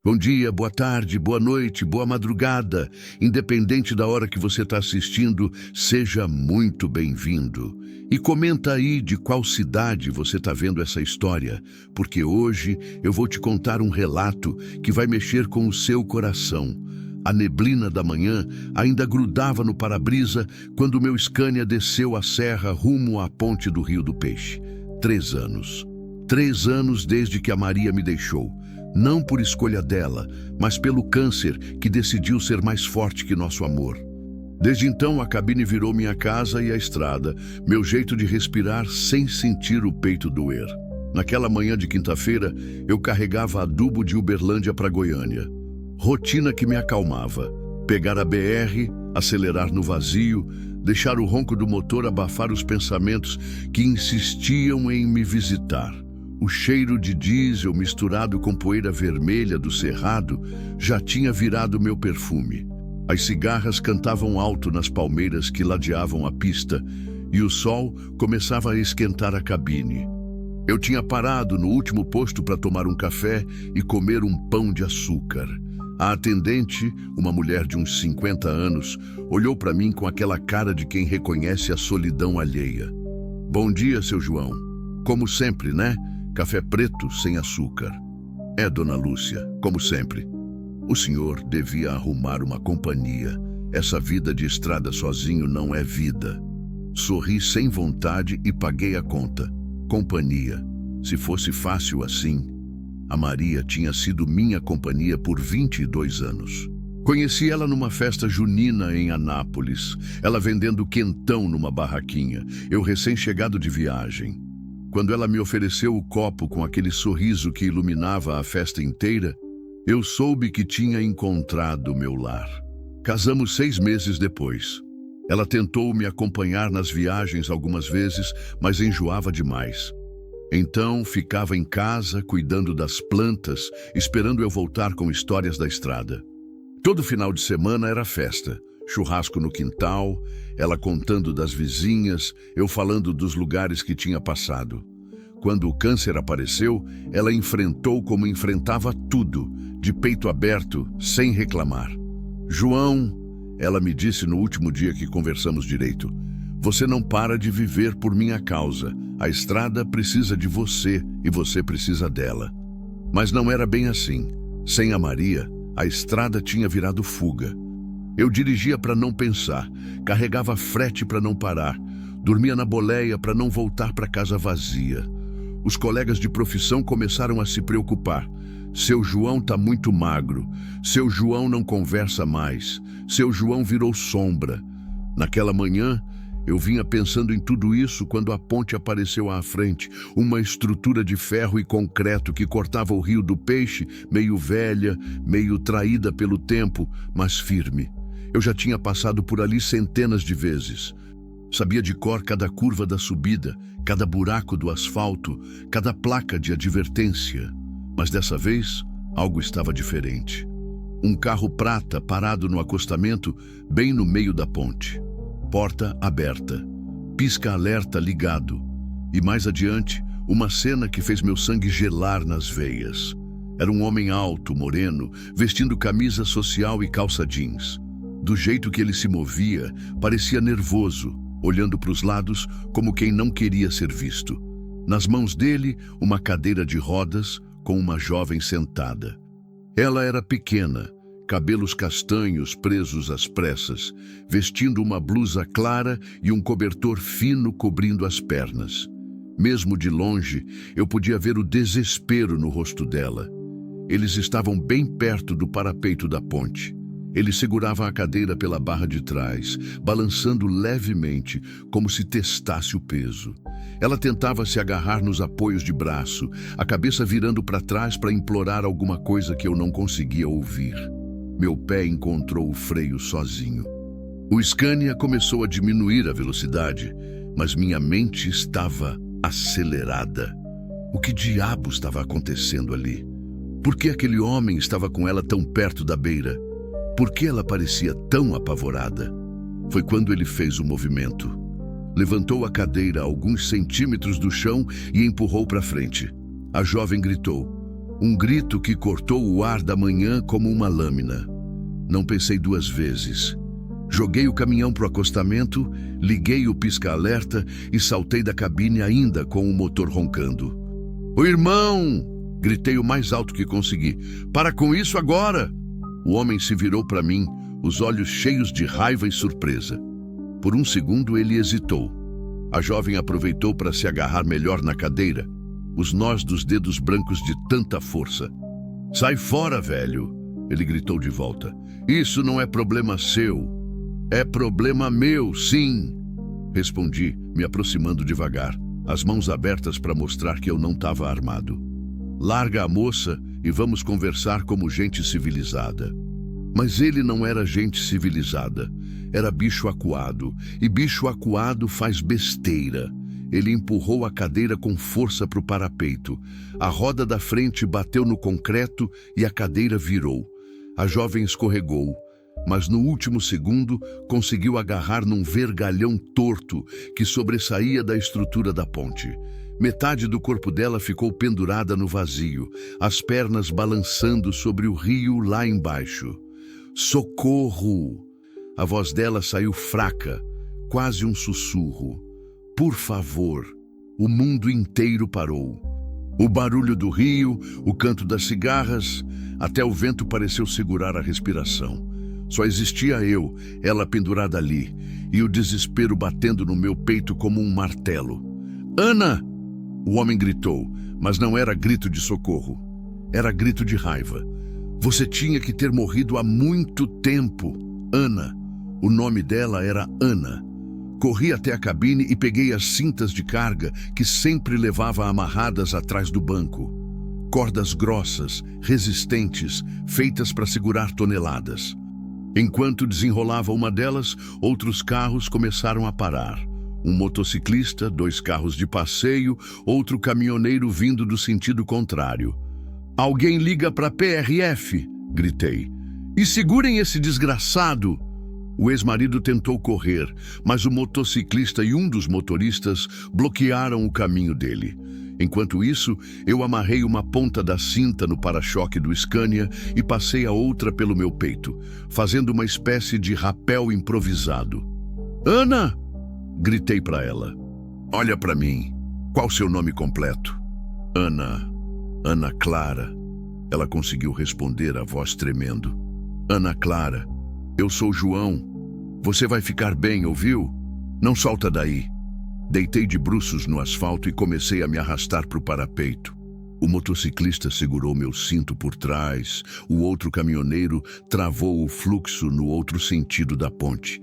Bom dia, boa tarde, boa noite, boa madrugada. Independente da hora que você está assistindo, seja muito bem-vindo. E comenta aí de qual cidade você está vendo essa história, porque hoje eu vou te contar um relato que vai mexer com o seu coração. A neblina da manhã ainda grudava no para-brisa quando o meu Scania desceu a serra rumo à ponte do Rio do Peixe. 3 anos. 3 anos desde que a Maria me deixou. Não por escolha dela, mas pelo câncer que decidiu ser mais forte que nosso amor. Desde então, a cabine virou minha casa e a estrada, meu jeito de respirar sem sentir o peito doer. Naquela manhã de quinta-feira, eu carregava adubo de Uberlândia para Goiânia. Rotina que me acalmava. Pegar a BR, acelerar no vazio, deixar o ronco do motor abafar os pensamentos que insistiam em me visitar. O cheiro de diesel misturado com poeira vermelha do cerrado já tinha virado meu perfume. As cigarras cantavam alto nas palmeiras que ladeavam a pista e o sol começava a esquentar a cabine. Eu tinha parado no último posto para tomar um café e comer um pão de açúcar. A atendente, uma mulher de uns 50 anos, olhou para mim com aquela cara de quem reconhece a solidão alheia. Bom dia, seu João. Como sempre, né? Café preto sem açúcar. É, dona Lúcia, como sempre. O senhor devia arrumar uma companhia. Essa vida de estrada sozinho não é vida. Sorri sem vontade e paguei a conta. Companhia. Se fosse fácil assim, a Maria tinha sido minha companhia por 22 anos. Conheci ela numa festa junina em Anápolis. Ela vendendo quentão numa barraquinha. Eu recém-chegado de viagem. Quando ela me ofereceu o copo com aquele sorriso que iluminava a festa inteira, eu soube que tinha encontrado meu lar. Casamos 6 meses depois. Ela tentou me acompanhar nas viagens algumas vezes, mas enjoava demais. Então ficava em casa, cuidando das plantas, esperando eu voltar com histórias da estrada. Todo final de semana era festa. Churrasco no quintal, ela contando das vizinhas, eu falando dos lugares que tinha passado. Quando o câncer apareceu, ela enfrentou como enfrentava tudo, de peito aberto, sem reclamar. João, ela me disse no último dia que conversamos direito, você não para de viver por minha causa. A estrada precisa de você e você precisa dela. Mas não era bem assim. Sem a Maria, a estrada tinha virado fuga. Eu dirigia para não pensar, carregava frete para não parar, dormia na boleia para não voltar para casa vazia. Os colegas de profissão começaram a se preocupar. Seu João tá muito magro, seu João não conversa mais, seu João virou sombra. Naquela manhã, eu vinha pensando em tudo isso quando a ponte apareceu à frente, uma estrutura de ferro e concreto que cortava o Rio do Peixe, meio velha, meio traída pelo tempo, mas firme. Eu já tinha passado por ali centenas de vezes. Sabia de cor cada curva da subida, cada buraco do asfalto, cada placa de advertência. Mas dessa vez, algo estava diferente. Um carro prata parado no acostamento, bem no meio da ponte. Porta aberta. Pisca-alerta ligado. E mais adiante, uma cena que fez meu sangue gelar nas veias. Era um homem alto, moreno, vestindo camisa social e calça jeans. Do jeito que ele se movia, parecia nervoso, olhando para os lados como quem não queria ser visto. Nas mãos dele, uma cadeira de rodas com uma jovem sentada. Ela era pequena, cabelos castanhos presos às pressas, vestindo uma blusa clara e um cobertor fino cobrindo as pernas. Mesmo de longe, eu podia ver o desespero no rosto dela. Eles estavam bem perto do parapeito da ponte. Ele segurava a cadeira pela barra de trás, balançando levemente, como se testasse o peso. Ela tentava se agarrar nos apoios de braço, a cabeça virando para trás para implorar alguma coisa que eu não conseguia ouvir. Meu pé encontrou o freio sozinho. O Scania começou a diminuir a velocidade, mas minha mente estava acelerada. O que diabo estava acontecendo ali? Por que aquele homem estava com ela tão perto da beira? Por que ela parecia tão apavorada? Foi quando ele fez o movimento. Levantou a cadeira a alguns centímetros do chão e empurrou para frente. A jovem gritou: Um grito que cortou o ar da manhã como uma lâmina. Não pensei duas vezes. Joguei o caminhão pro acostamento, liguei o pisca-alerta e saltei da cabine ainda com o motor roncando. "Ô irmão!" Gritei o mais alto que consegui. "Para com isso agora!" O homem se virou para mim, os olhos cheios de raiva e surpresa. Por um segundo ele hesitou. A jovem aproveitou para se agarrar melhor na cadeira, os nós dos dedos brancos de tanta força. "Sai fora, velho!" Ele gritou de volta. "Isso não é problema seu. É problema meu, sim!" Respondi, me aproximando devagar, as mãos abertas para mostrar que eu não estava armado. "Larga a moça e vamos conversar como gente civilizada." Mas ele não era gente civilizada. Era bicho acuado, e bicho acuado faz besteira. Ele empurrou a cadeira com força para o parapeito. A roda da frente bateu no concreto e a cadeira virou. A jovem escorregou, mas no último segundo conseguiu agarrar num vergalhão torto que sobressaía da estrutura da ponte. Metade do corpo dela ficou pendurada no vazio, as pernas balançando sobre o rio lá embaixo. "Socorro!" A voz dela saiu fraca, quase um sussurro. "Por favor!" O mundo inteiro parou. O barulho do rio, o canto das cigarras, até o vento pareceu segurar a respiração. Só existia eu, ela pendurada ali, e o desespero batendo no meu peito como um martelo. "Ana!" O homem gritou, mas não era grito de socorro. Era grito de raiva. "Você tinha que ter morrido há muito tempo, Ana." O nome dela era Ana. Corri até a cabine e peguei as cintas de carga que sempre levava amarradas atrás do banco. Cordas grossas, resistentes, feitas para segurar toneladas. Enquanto desenrolava uma delas, outros carros começaram a parar. Um motociclista, 2 carros de passeio, outro caminhoneiro vindo do sentido contrário. "Alguém liga para a PRF!" gritei. "E segurem esse desgraçado!" O ex-marido tentou correr, mas o motociclista e um dos motoristas bloquearam o caminho dele. Enquanto isso, eu amarrei uma ponta da cinta no para-choque do Scania e passei a outra pelo meu peito, fazendo uma espécie de rapel improvisado. "Ana!" gritei para ela. "Olha para mim. Qual seu nome completo?" Ana Clara." Ela conseguiu responder, a voz tremendo. "Ana Clara. Eu sou João. Você vai ficar bem, ouviu? Não solta daí." Deitei de bruços no asfalto e comecei a me arrastar para o parapeito. O motociclista segurou meu cinto por trás. O outro caminhoneiro travou o fluxo no outro sentido da ponte.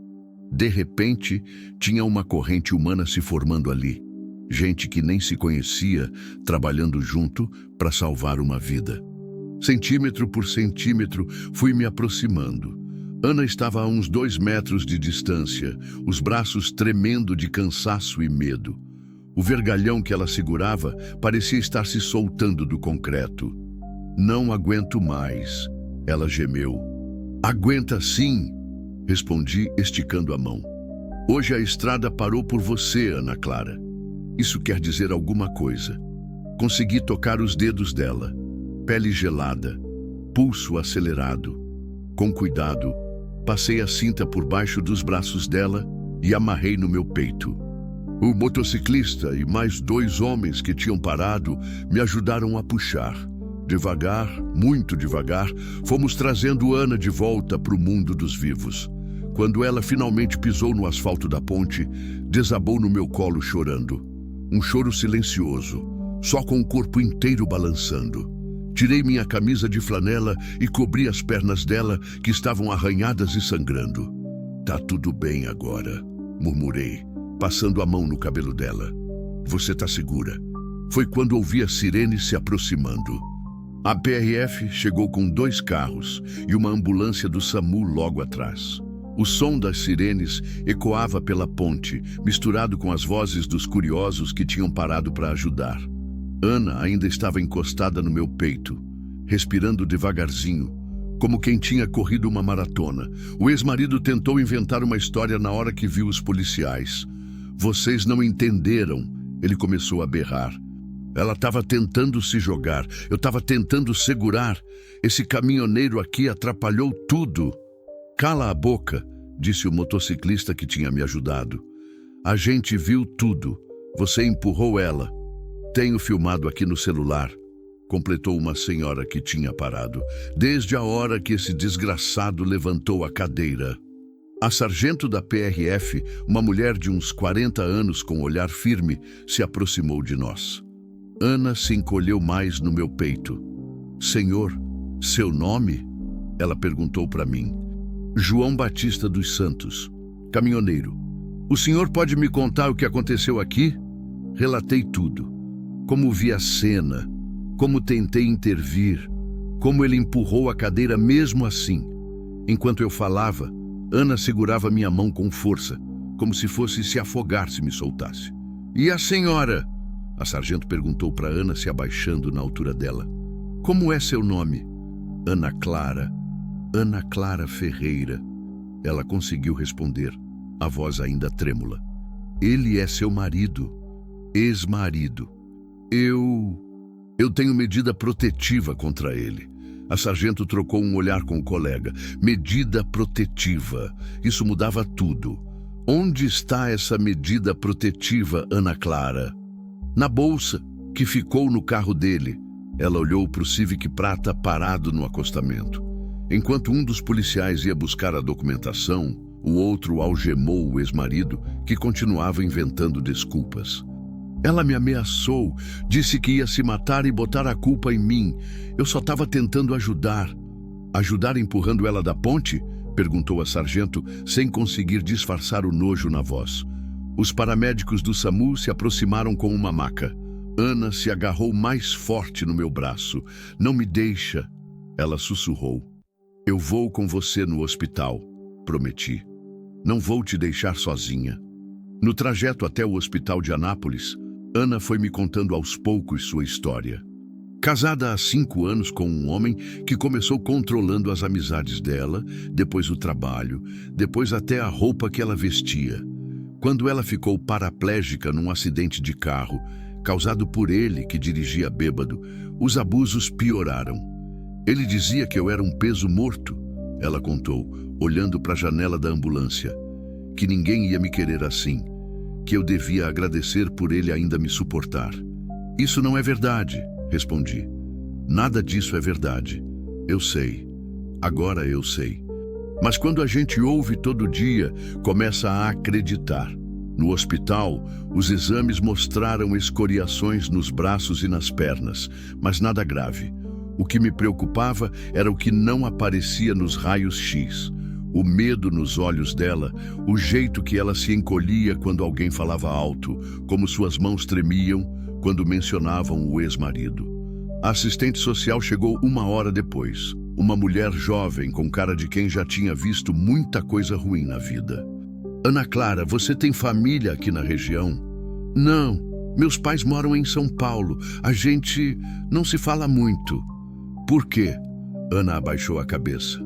De repente, tinha uma corrente humana se formando ali. Gente que nem se conhecia, trabalhando junto para salvar uma vida. Centímetro por centímetro, fui me aproximando. Ana estava a uns 2 metros de distância, os braços tremendo de cansaço e medo. O vergalhão que ela segurava parecia estar se soltando do concreto. "Não aguento mais", ela gemeu. "Aguenta sim", respondi, esticando a mão. "Hoje a estrada parou por você, Ana Clara. Isso quer dizer alguma coisa." Consegui tocar os dedos dela. Pele gelada, pulso acelerado. Com cuidado, passei a cinta por baixo dos braços dela e amarrei no meu peito. O motociclista e mais 2 homens que tinham parado me ajudaram a puxar. Devagar, muito devagar, fomos trazendo Ana de volta para o mundo dos vivos. Quando ela finalmente pisou no asfalto da ponte, desabou no meu colo chorando. Um choro silencioso, só com o corpo inteiro balançando. Tirei minha camisa de flanela e cobri as pernas dela, que estavam arranhadas e sangrando. "Tá tudo bem agora", murmurei, passando a mão no cabelo dela. "Você tá segura." Foi quando ouvi a sirene se aproximando. A PRF chegou com 2 carros e uma ambulância do SAMU logo atrás. O som das sirenes ecoava pela ponte, misturado com as vozes dos curiosos que tinham parado para ajudar. Ana ainda estava encostada no meu peito, respirando devagarzinho, como quem tinha corrido uma maratona. O ex-marido tentou inventar uma história na hora que viu os policiais. "Vocês não entenderam", ele começou a berrar. Ela estava tentando se jogar, eu estava tentando segurar. Esse caminhoneiro aqui atrapalhou tudo. Cala a boca, disse o motociclista que tinha me ajudado. A gente viu tudo. Você empurrou ela. Tenho filmado aqui no celular, completou uma senhora que tinha parado, desde a hora que esse desgraçado levantou a cadeira. A sargento da PRF, uma mulher de uns 40 anos com olhar firme, se aproximou de nós. Ana se encolheu mais no meu peito. Senhor, seu nome? Ela perguntou para mim. João Batista dos Santos, caminhoneiro. O senhor pode me contar o que aconteceu aqui? Relatei tudo. Como vi a cena, como tentei intervir, como ele empurrou a cadeira mesmo assim. Enquanto eu falava, Ana segurava minha mão com força, como se fosse se afogar se me soltasse. E a senhora? A sargento perguntou para Ana, se abaixando na altura dela. Como é seu nome? Ana Clara. Ana Clara Ferreira. Ela conseguiu responder, a voz ainda trêmula. Ele é seu marido, ex-marido. Eu tenho medida protetiva contra ele. A sargento trocou um olhar com o colega. Medida protetiva. Isso mudava tudo. Onde está essa medida protetiva, Ana Clara? Na bolsa, que ficou no carro dele. Ela olhou para o Civic prata parado no acostamento. Enquanto um dos policiais ia buscar a documentação, o outro algemou o ex-marido, que continuava inventando desculpas. Ela me ameaçou, disse que ia se matar e botar a culpa em mim. Eu só estava tentando ajudar. Ajudar empurrando ela da ponte? Perguntou a sargento, sem conseguir disfarçar o nojo na voz. Os paramédicos do SAMU se aproximaram com uma maca. Ana se agarrou mais forte no meu braço. Não me deixa, ela sussurrou. Eu vou com você no hospital, prometi. Não vou te deixar sozinha. No trajeto até o hospital de Anápolis, Ana foi me contando aos poucos sua história. Casada há 5 anos com um homem que começou controlando as amizades dela, depois o trabalho, depois até a roupa que ela vestia. Quando ela ficou paraplégica num acidente de carro, causado por ele que dirigia bêbado, os abusos pioraram. Ele dizia que eu era um peso morto, ela contou, olhando para a janela da ambulância, que ninguém ia me querer assim, que eu devia agradecer por ele ainda me suportar. Isso não é verdade, respondi. Nada disso é verdade. Eu sei. Agora eu sei. Mas quando a gente ouve todo dia, começa a acreditar. No hospital, os exames mostraram escoriações nos braços e nas pernas, mas nada grave. O que me preocupava era o que não aparecia nos raios X. O medo nos olhos dela, o jeito que ela se encolhia quando alguém falava alto, como suas mãos tremiam quando mencionavam o ex-marido. A assistente social chegou 1 hora depois. Uma mulher jovem com cara de quem já tinha visto muita coisa ruim na vida. Ana Clara, você tem família aqui na região? Não, meus pais moram em São Paulo. A gente não se fala muito. Por quê? Ana abaixou a cabeça.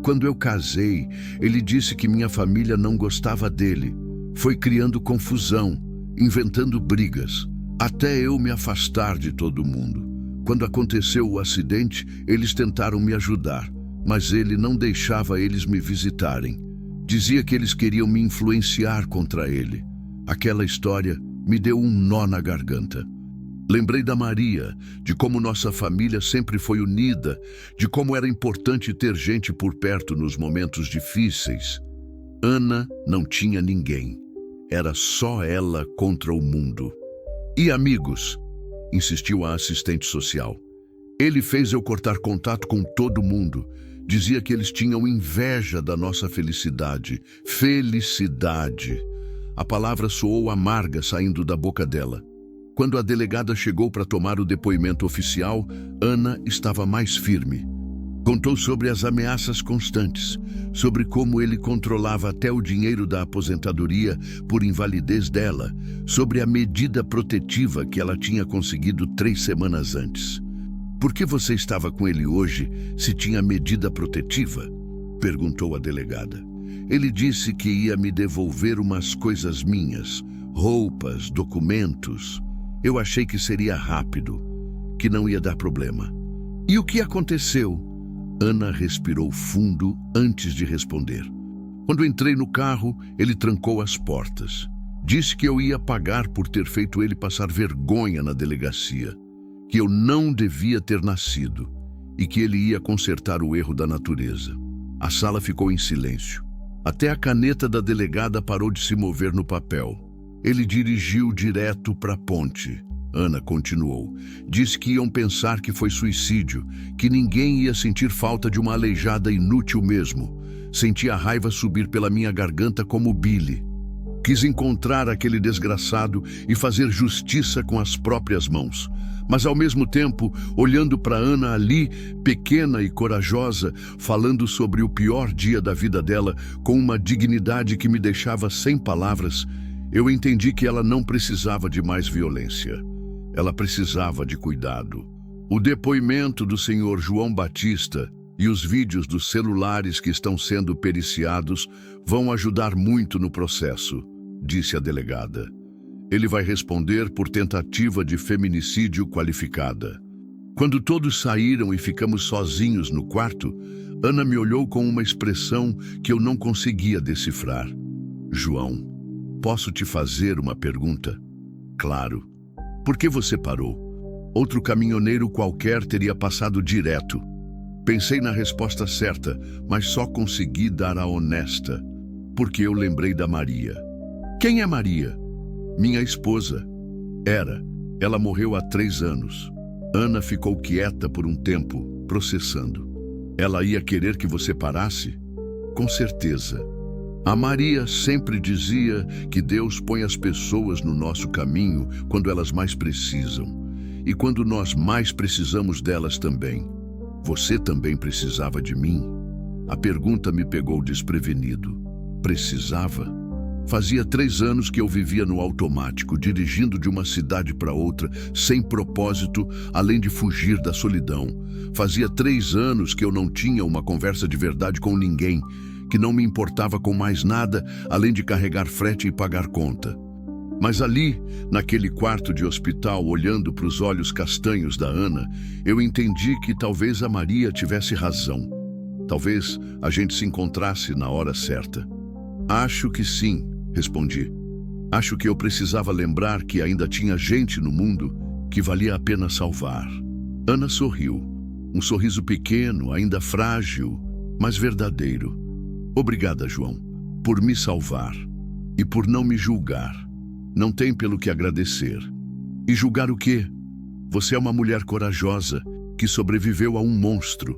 Quando eu casei, ele disse que minha família não gostava dele. Foi criando confusão, inventando brigas, até eu me afastar de todo mundo. Quando aconteceu o acidente, eles tentaram me ajudar, mas ele não deixava eles me visitarem. Dizia que eles queriam me influenciar contra ele. Aquela história me deu um nó na garganta. Lembrei da Maria, de como nossa família sempre foi unida, de como era importante ter gente por perto nos momentos difíceis. Ana não tinha ninguém. Era só ela contra o mundo. E amigos? Insistiu a assistente social. Ele fez eu cortar contato com todo mundo. Dizia que eles tinham inveja da nossa felicidade. Felicidade. A palavra soou amarga saindo da boca dela. Quando a delegada chegou para tomar o depoimento oficial, Ana estava mais firme. Contou sobre as ameaças constantes, sobre como ele controlava até o dinheiro da aposentadoria por invalidez dela, sobre a medida protetiva que ela tinha conseguido 3 semanas antes. Por que você estava com ele hoje se tinha medida protetiva? Perguntou a delegada. Ele disse que ia me devolver umas coisas minhas, roupas, documentos. Eu achei que seria rápido, que não ia dar problema. E o que aconteceu? Ana respirou fundo antes de responder. Quando entrei no carro, ele trancou as portas. Disse que eu ia pagar por ter feito ele passar vergonha na delegacia, que eu não devia ter nascido e que ele ia consertar o erro da natureza. A sala ficou em silêncio. Até a caneta da delegada parou de se mover no papel. Ele dirigiu direto para a ponte. Ana continuou. Disse que iam pensar que foi suicídio, que ninguém ia sentir falta de uma aleijada inútil mesmo. Senti a raiva subir pela minha garganta como bile. Quis encontrar aquele desgraçado e fazer justiça com as próprias mãos. Mas ao mesmo tempo, olhando para Ana ali, pequena e corajosa, falando sobre o pior dia da vida dela, com uma dignidade que me deixava sem palavras, eu entendi que ela não precisava de mais violência. Ela precisava de cuidado. O depoimento do senhor João Batista e os vídeos dos celulares que estão sendo periciados vão ajudar muito no processo, disse a delegada. Ele vai responder por tentativa de feminicídio qualificada. Quando todos saíram e ficamos sozinhos no quarto, Ana me olhou com uma expressão que eu não conseguia decifrar. João, posso te fazer uma pergunta? Claro. Por que você parou? Outro caminhoneiro qualquer teria passado direto. Pensei na resposta certa, mas só consegui dar a honesta, porque eu lembrei da Maria. Quem é Maria? Minha esposa. Era. Ela morreu há 3 anos. Ana ficou quieta por um tempo, processando. Ela ia querer que você parasse? Com certeza. A Maria sempre dizia que Deus põe as pessoas no nosso caminho quando elas mais precisam. E quando nós mais precisamos delas também. Você também precisava de mim? A pergunta me pegou desprevenido. Precisava? Fazia 3 anos que eu vivia no automático, dirigindo de uma cidade para outra, sem propósito, além de fugir da solidão. Fazia 3 anos que eu não tinha uma conversa de verdade com ninguém, que não me importava com mais nada, além de carregar frete e pagar conta. Mas ali, naquele quarto de hospital, olhando para os olhos castanhos da Ana, eu entendi que talvez a Maria tivesse razão. Talvez a gente se encontrasse na hora certa. Acho que sim, respondi. Acho que eu precisava lembrar que ainda tinha gente no mundo que valia a pena salvar. Ana sorriu. Um sorriso pequeno, ainda frágil, mas verdadeiro. Obrigada, João, por me salvar e por não me julgar. Não tem pelo que agradecer. E julgar o quê? Você é uma mulher corajosa que sobreviveu a um monstro.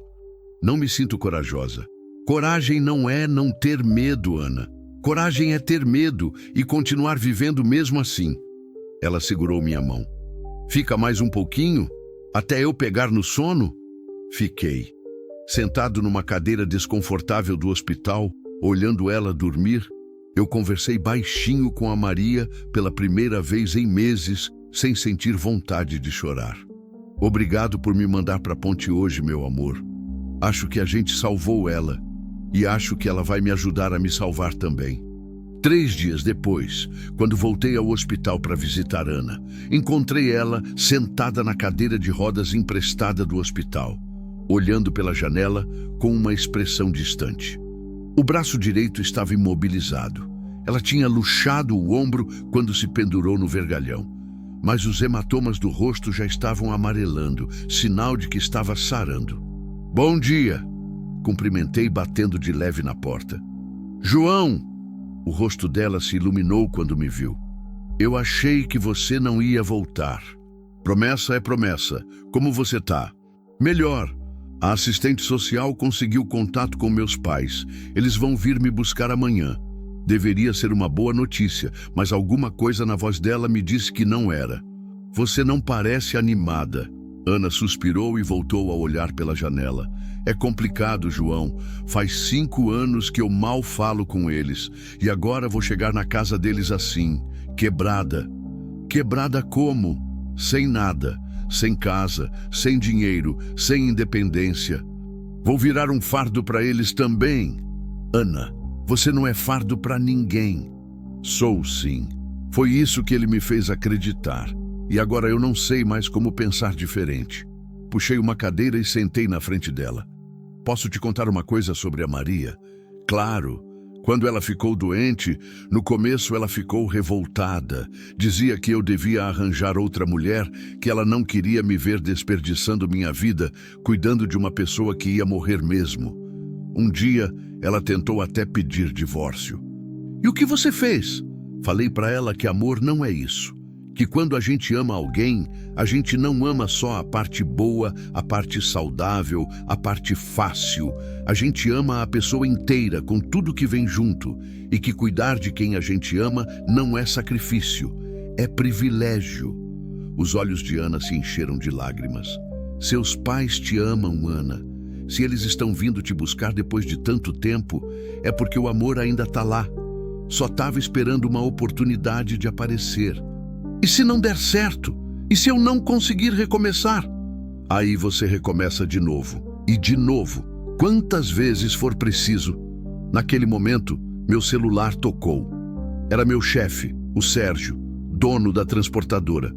Não me sinto corajosa. Coragem não é não ter medo, Ana. Coragem é ter medo e continuar vivendo mesmo assim. Ela segurou minha mão. Fica mais um pouquinho? Até eu pegar no sono? Fiquei. Sentado numa cadeira desconfortável do hospital, olhando ela dormir, eu conversei baixinho com a Maria pela primeira vez em meses, sem sentir vontade de chorar. Obrigado por me mandar para a ponte hoje, meu amor. Acho que a gente salvou ela e acho que ela vai me ajudar a me salvar também. 3 dias depois, quando voltei ao hospital para visitar Ana, encontrei ela sentada na cadeira de rodas emprestada do hospital, olhando pela janela com uma expressão distante. O braço direito estava imobilizado. Ela tinha luxado o ombro quando se pendurou no vergalhão, mas os hematomas do rosto já estavam amarelando, sinal de que estava sarando. Bom dia! Cumprimentei batendo de leve na porta. João! O rosto dela se iluminou quando me viu. Eu achei que você não ia voltar. Promessa é promessa. Como você tá? Melhor. A assistente social conseguiu contato com meus pais. Eles vão vir me buscar amanhã. Deveria ser uma boa notícia, mas alguma coisa na voz dela me disse que não era. Você não parece animada. Ana suspirou e voltou a olhar pela janela. É complicado, João. Faz 5 anos que eu mal falo com eles. E agora vou chegar na casa deles assim, quebrada. Quebrada como? Sem nada. Sem casa, sem dinheiro, sem independência. Vou virar um fardo para eles também. Ana, você não é fardo para ninguém. Sou sim. Foi isso que ele me fez acreditar. E agora eu não sei mais como pensar diferente. Puxei uma cadeira e sentei na frente dela. Posso te contar uma coisa sobre a Maria? Claro. Quando ela ficou doente, no começo ela ficou revoltada. Dizia que eu devia arranjar outra mulher, que ela não queria me ver desperdiçando minha vida, cuidando de uma pessoa que ia morrer mesmo. Um dia, ela tentou até pedir divórcio. E o que você fez? Falei para ela que amor não é isso. Que quando a gente ama alguém, a gente não ama só a parte boa, a parte saudável, a parte fácil. A gente ama a pessoa inteira, com tudo que vem junto. E que cuidar de quem a gente ama não é sacrifício, é privilégio. Os olhos de Ana se encheram de lágrimas. Seus pais te amam, Ana. Se eles estão vindo te buscar depois de tanto tempo, é porque o amor ainda está lá. Só estava esperando uma oportunidade de aparecer. E se não der certo? E se eu não conseguir recomeçar? Aí você recomeça de novo. E de novo. Quantas vezes for preciso. Naquele momento, meu celular tocou. Era meu chefe, o Sérgio, dono da transportadora.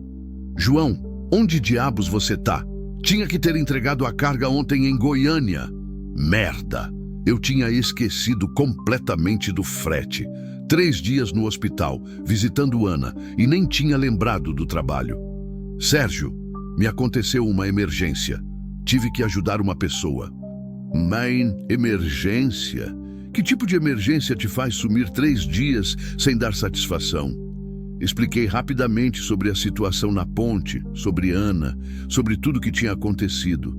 João, onde diabos você tá? Tinha que ter entregado a carga ontem em Goiânia. Merda! Eu tinha esquecido completamente do frete. 3 dias no hospital, visitando Ana, e nem tinha lembrado do trabalho. Sérgio, me aconteceu uma emergência. Tive que ajudar uma pessoa. Mas emergência? Que tipo de emergência te faz sumir 3 dias sem dar satisfação? Expliquei rapidamente sobre a situação na ponte, sobre Ana, sobre tudo que tinha acontecido.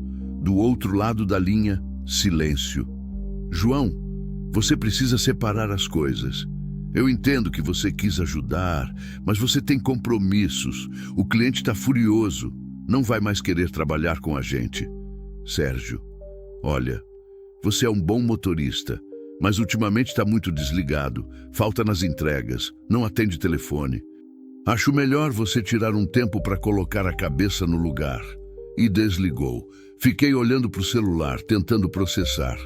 Do outro lado da linha, silêncio. João, você precisa separar as coisas. Eu entendo que você quis ajudar, mas você tem compromissos. O cliente está furioso. Não vai mais querer trabalhar com a gente. Sérgio, olha, você é um bom motorista, mas ultimamente está muito desligado. Falta nas entregas, não atende telefone. Acho melhor você tirar um tempo para colocar a cabeça no lugar. E desligou. Fiquei olhando para o celular, tentando processar.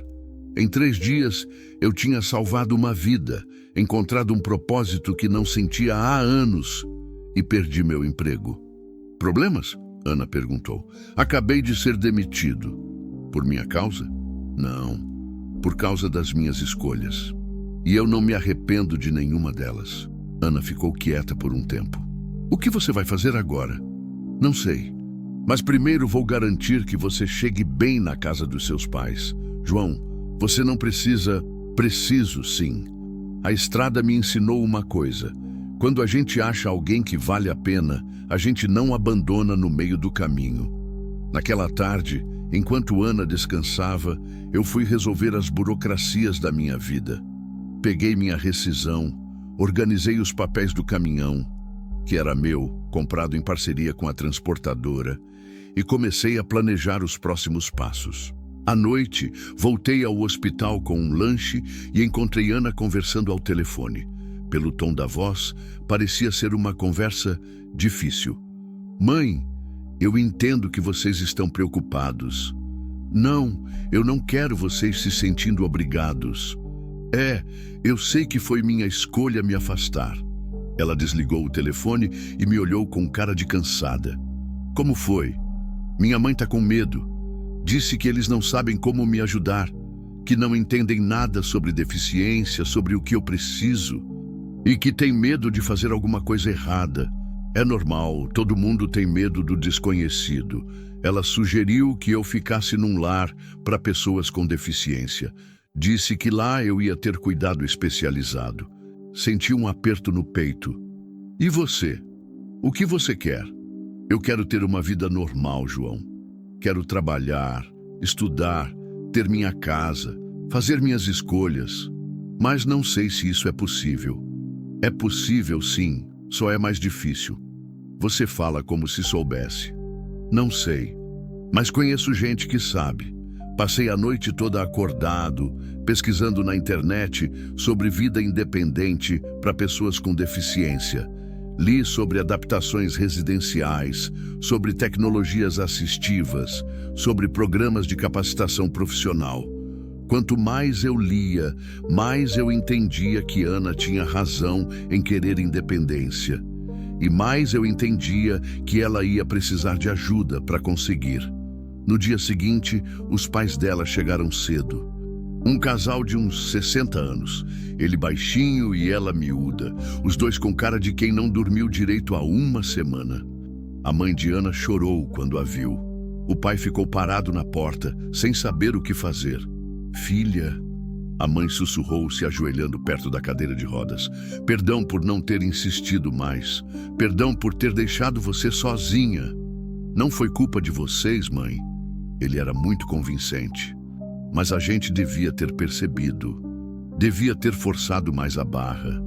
Em 3 dias, eu tinha salvado uma vida, encontrado um propósito que não sentia há anos e perdi meu emprego. Problemas? Ana perguntou. Acabei de ser demitido. Por minha causa? Não, por causa das minhas escolhas. E eu não me arrependo de nenhuma delas. Ana ficou quieta por um tempo. O que você vai fazer agora? Não sei. Mas primeiro vou garantir que você chegue bem na casa dos seus pais. João, você não precisa... Preciso, sim. A estrada me ensinou uma coisa. Quando a gente acha alguém que vale a pena, a gente não abandona no meio do caminho. Naquela tarde, enquanto Ana descansava, eu fui resolver as burocracias da minha vida. Peguei minha rescisão, organizei os papéis do caminhão, que era meu, comprado em parceria com a transportadora, e comecei a planejar os próximos passos. À noite, voltei ao hospital com um lanche e encontrei Ana conversando ao telefone. Pelo tom da voz, parecia ser uma conversa difícil. Mãe, eu entendo que vocês estão preocupados. Não, eu não quero vocês se sentindo obrigados. Eu sei que foi minha escolha me afastar. Ela desligou o telefone e me olhou com cara de cansada. Como foi? Minha mãe está com medo. Disse que eles não sabem como me ajudar, que não entendem nada sobre deficiência, sobre o que eu preciso, e que tem medo de fazer alguma coisa errada. É normal, todo mundo tem medo do desconhecido. Ela sugeriu que eu ficasse num lar para pessoas com deficiência. Disse que lá eu ia ter cuidado especializado. Senti um aperto no peito. E você? O que você quer? Eu quero ter uma vida normal, João. Quero trabalhar, estudar, ter minha casa, fazer minhas escolhas. Mas não sei se isso é possível. É possível, sim, só é mais difícil. Você fala como se soubesse. Não sei, mas conheço gente que sabe. Passei a noite toda acordado, pesquisando na internet sobre vida independente para pessoas com deficiência. Li sobre adaptações residenciais, sobre tecnologias assistivas, sobre programas de capacitação profissional. Quanto mais eu lia, mais eu entendia que Ana tinha razão em querer independência. e mais eu entendia que ela ia precisar de ajuda para conseguir. No dia seguinte, os pais dela chegaram cedo. Um casal de uns 60 anos, ele baixinho e ela miúda, os dois com cara de quem não dormiu direito há uma semana. A mãe de Ana chorou quando a viu. O pai ficou parado na porta, sem saber o que fazer. "Filha", a mãe sussurrou, se ajoelhando perto da cadeira de rodas. "Perdão por não ter insistido mais. Perdão por ter deixado você sozinha. Não foi culpa de vocês, mãe." Ele era muito convincente. Mas a gente devia ter percebido. Devia ter forçado mais a barra.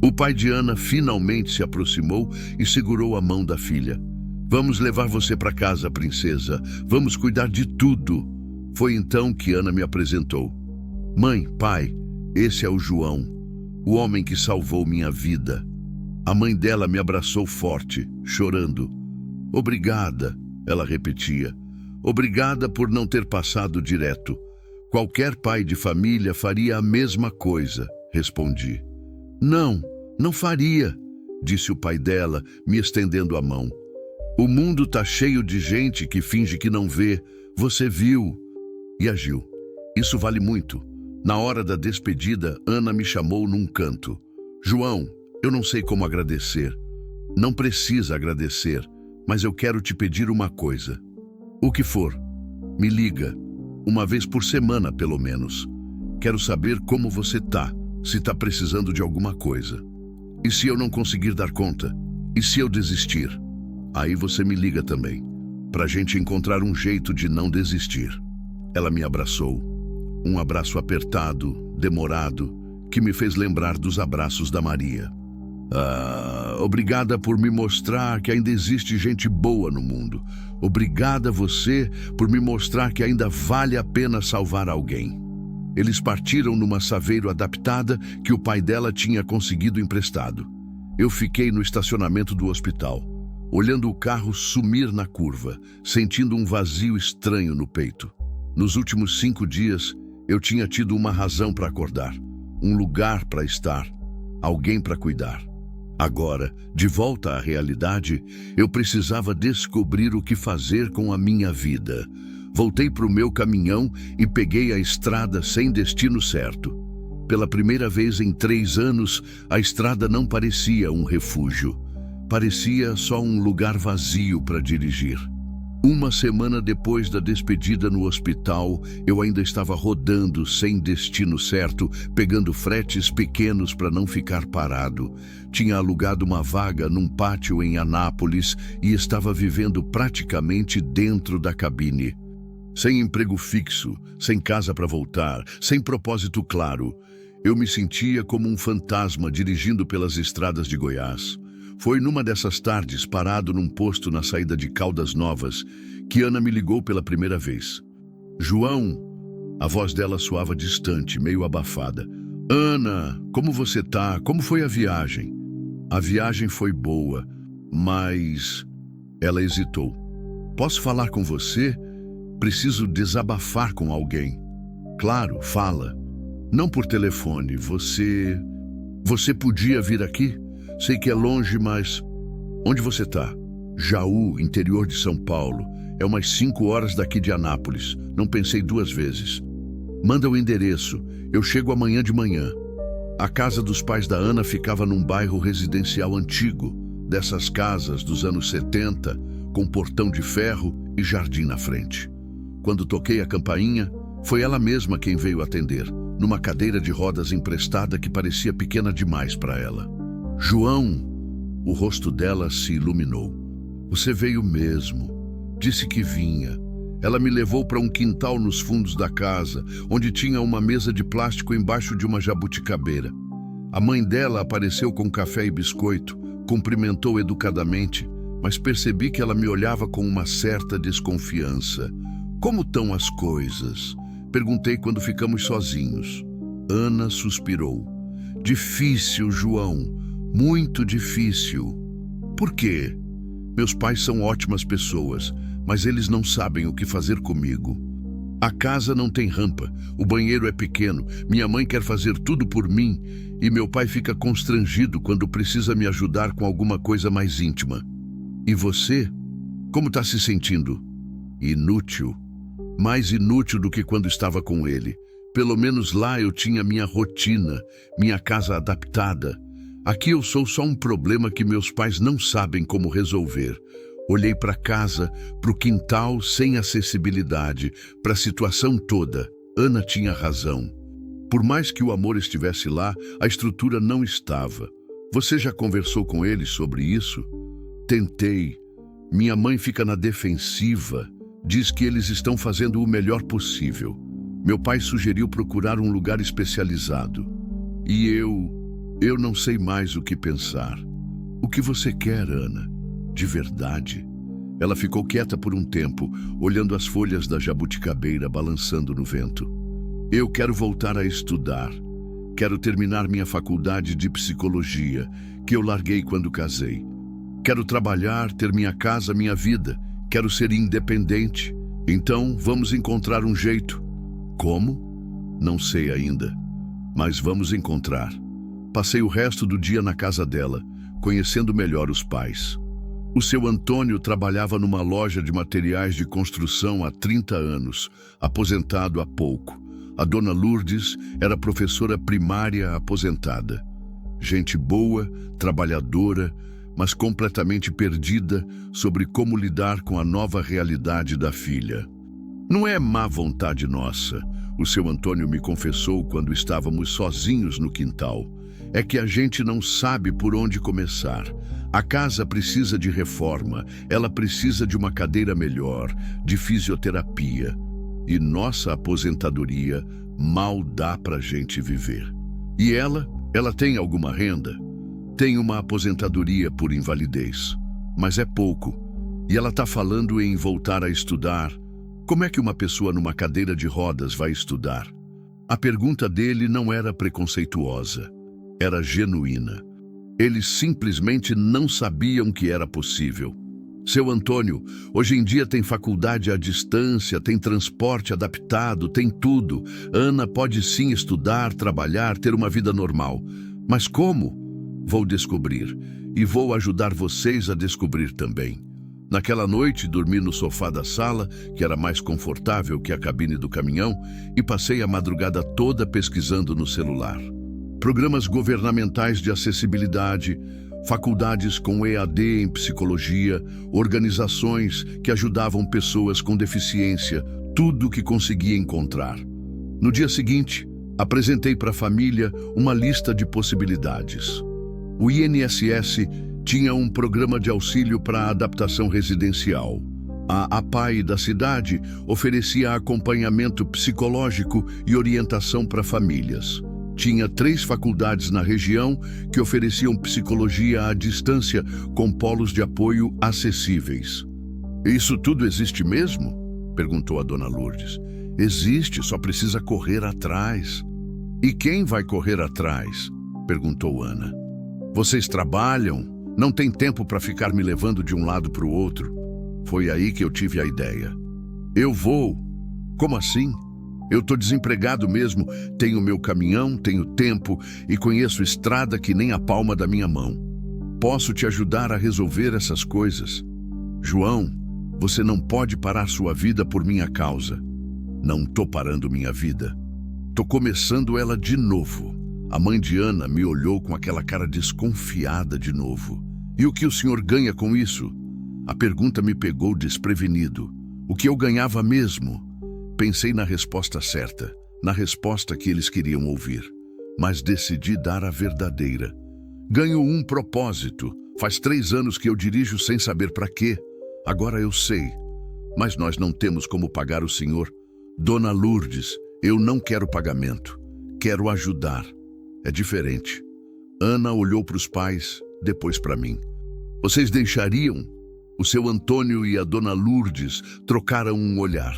O pai de Ana finalmente se aproximou e segurou a mão da filha. "Vamos levar você para casa, princesa. Vamos cuidar de tudo." Foi então que Ana me apresentou. "Mãe, pai, esse é o João, o homem que salvou minha vida." A mãe dela me abraçou forte, chorando. "Obrigada", ela repetia. "Obrigada por não ter passado direto. Qualquer pai de família faria a mesma coisa", respondi. Não faria", disse o pai dela, me estendendo a mão. "O mundo tá cheio de gente que finge que não vê. Você viu." E agiu. Isso vale muito. Na hora da despedida, Ana me chamou num canto. "João, eu não sei como agradecer. Não precisa agradecer, mas eu quero te pedir uma coisa." "O que for? Me liga. Uma vez por semana, pelo menos. Quero saber como você tá, se tá precisando de alguma coisa. E se eu não conseguir dar conta? E se eu desistir? Aí você me liga também, pra gente encontrar um jeito de não desistir." Ela me abraçou. Um abraço apertado, demorado, que me fez lembrar dos abraços da Maria. Obrigada por me mostrar que ainda existe gente boa no mundo. Obrigada a você por me mostrar que ainda vale a pena salvar alguém." Eles partiram numa Saveiro adaptada que o pai dela tinha conseguido emprestado. Eu fiquei no estacionamento do hospital, olhando o carro sumir na curva, sentindo um vazio estranho no peito. Nos últimos 5 dias, eu tinha tido uma razão para acordar, um lugar para estar, alguém para cuidar. Agora, de volta à realidade, eu precisava descobrir o que fazer com a minha vida. Voltei para o meu caminhão e peguei a estrada sem destino certo. Pela primeira vez em 3 anos, a estrada não parecia um refúgio. Parecia só um lugar vazio para dirigir. Uma semana depois da despedida no hospital, eu ainda estava rodando sem destino certo, pegando fretes pequenos para não ficar parado. Tinha alugado uma vaga num pátio em Anápolis e estava vivendo praticamente dentro da cabine. Sem emprego fixo, sem casa para voltar, sem propósito claro. Eu me sentia como um fantasma dirigindo pelas estradas de Goiás. Foi numa dessas tardes, parado num posto na saída de Caldas Novas, que Ana me ligou pela primeira vez. "João", a voz dela soava distante, meio abafada. "Ana, como você tá? Como foi a viagem?" "A viagem foi boa, mas..." Ela hesitou. "Posso falar com você? Preciso desabafar com alguém." "Claro, fala." "Não por telefone, você podia vir aqui? Sei que é longe, mas..." "Onde você tá?" "Jaú, interior de São Paulo. É umas 5 horas daqui de Anápolis. Não pensei 2 vezes." "Manda o endereço. Eu chego amanhã de manhã." A casa dos pais da Ana ficava num bairro residencial antigo, dessas casas dos anos 70, com portão de ferro e jardim na frente. Quando toquei a campainha, foi ela mesma quem veio atender, numa cadeira de rodas emprestada que parecia pequena demais para ela. "João!" O rosto dela se iluminou. "Você veio mesmo. Disse que vinha." Ela me levou para um quintal nos fundos da casa, onde tinha uma mesa de plástico embaixo de uma jabuticabeira. A mãe dela apareceu com café e biscoito, cumprimentou educadamente, mas percebi que ela me olhava com uma certa desconfiança. "Como estão as coisas?" Perguntei quando ficamos sozinhos. Ana suspirou. "Difícil, João. Muito difícil." "Por quê?" "Meus pais são ótimas pessoas, mas eles não sabem o que fazer comigo." A casa não tem rampa, o banheiro é pequeno, minha mãe quer fazer tudo por mim e meu pai fica constrangido quando precisa me ajudar com alguma coisa mais íntima. E você? Como está se sentindo? Inútil. Mais inútil do que quando estava com ele. Pelo menos lá eu tinha minha rotina, minha casa adaptada. Aqui eu sou só um problema que meus pais não sabem como resolver. Olhei para casa, para o quintal sem acessibilidade, para a situação toda. Ana tinha razão. Por mais que o amor estivesse lá, a estrutura não estava. Você já conversou com eles sobre isso? Tentei. Minha mãe fica na defensiva. Diz que eles estão fazendo o melhor possível. Meu pai sugeriu procurar um lugar especializado. E eu não sei mais o que pensar. O que você quer, Ana? De verdade? Ela ficou quieta por um tempo, olhando as folhas da jabuticabeira balançando no vento. Eu quero voltar a estudar. Quero terminar minha faculdade de psicologia, que eu larguei quando casei. Quero trabalhar, ter minha casa, minha vida. Quero ser independente. Então, vamos encontrar um jeito. Como? Não sei ainda. Mas vamos encontrar. Passei o resto do dia na casa dela, conhecendo melhor os pais. O seu Antônio trabalhava numa loja de materiais de construção há 30 anos, aposentado há pouco. A dona Lourdes era professora primária aposentada. Gente boa, trabalhadora, mas completamente perdida sobre como lidar com a nova realidade da filha. Não é má vontade nossa, o seu Antônio me confessou quando estávamos sozinhos no quintal. É que a gente não sabe por onde começar. A casa precisa de reforma, ela precisa de uma cadeira melhor, de fisioterapia. E nossa aposentadoria mal dá pra gente viver. E ela tem alguma renda? Tem uma aposentadoria por invalidez, mas é pouco. E ela tá falando em voltar a estudar. Como é que uma pessoa numa cadeira de rodas vai estudar? A pergunta dele não era preconceituosa. Era genuína. Eles simplesmente não sabiam que era possível. Seu Antônio, hoje em dia tem faculdade à distância, tem transporte adaptado, tem tudo. Ana pode sim estudar, trabalhar, ter uma vida normal. Mas como? Vou descobrir. E vou ajudar vocês a descobrir também. Naquela noite, dormi no sofá da sala, que era mais confortável que a cabine do caminhão, e passei a madrugada toda pesquisando no celular. Programas governamentais de acessibilidade, faculdades com EAD em psicologia, organizações que ajudavam pessoas com deficiência, tudo o que conseguia encontrar. No dia seguinte, apresentei para a família uma lista de possibilidades. O INSS tinha um programa de auxílio para adaptação residencial. A APAE da cidade oferecia acompanhamento psicológico e orientação para famílias. Tinha 3 faculdades na região que ofereciam psicologia à distância com polos de apoio acessíveis. Isso tudo existe mesmo? Perguntou a dona Lourdes. Existe, só precisa correr atrás. E quem vai correr atrás? Perguntou Ana. Vocês trabalham? Não tem tempo para ficar me levando de um lado para o outro. Foi aí que eu tive a ideia. Eu vou. Como assim? Eu estou desempregado mesmo, tenho meu caminhão, tenho tempo e conheço estrada que nem a palma da minha mão. Posso te ajudar a resolver essas coisas. João, você não pode parar sua vida por minha causa. Não estou parando minha vida. Estou começando ela de novo. A mãe de Ana me olhou com aquela cara desconfiada de novo. E o que o senhor ganha com isso? A pergunta me pegou desprevenido. O que eu ganhava mesmo? Pensei na resposta certa, na resposta que eles queriam ouvir, mas decidi dar a verdadeira. Ganho um propósito. Faz 3 anos que eu dirijo sem saber para quê. Agora eu sei, mas nós não temos como pagar o senhor. Dona Lourdes, eu não quero pagamento. Quero ajudar. É diferente. Ana olhou para os pais, depois para mim. Vocês deixariam? O seu Antônio e a dona Lourdes trocaram um olhar.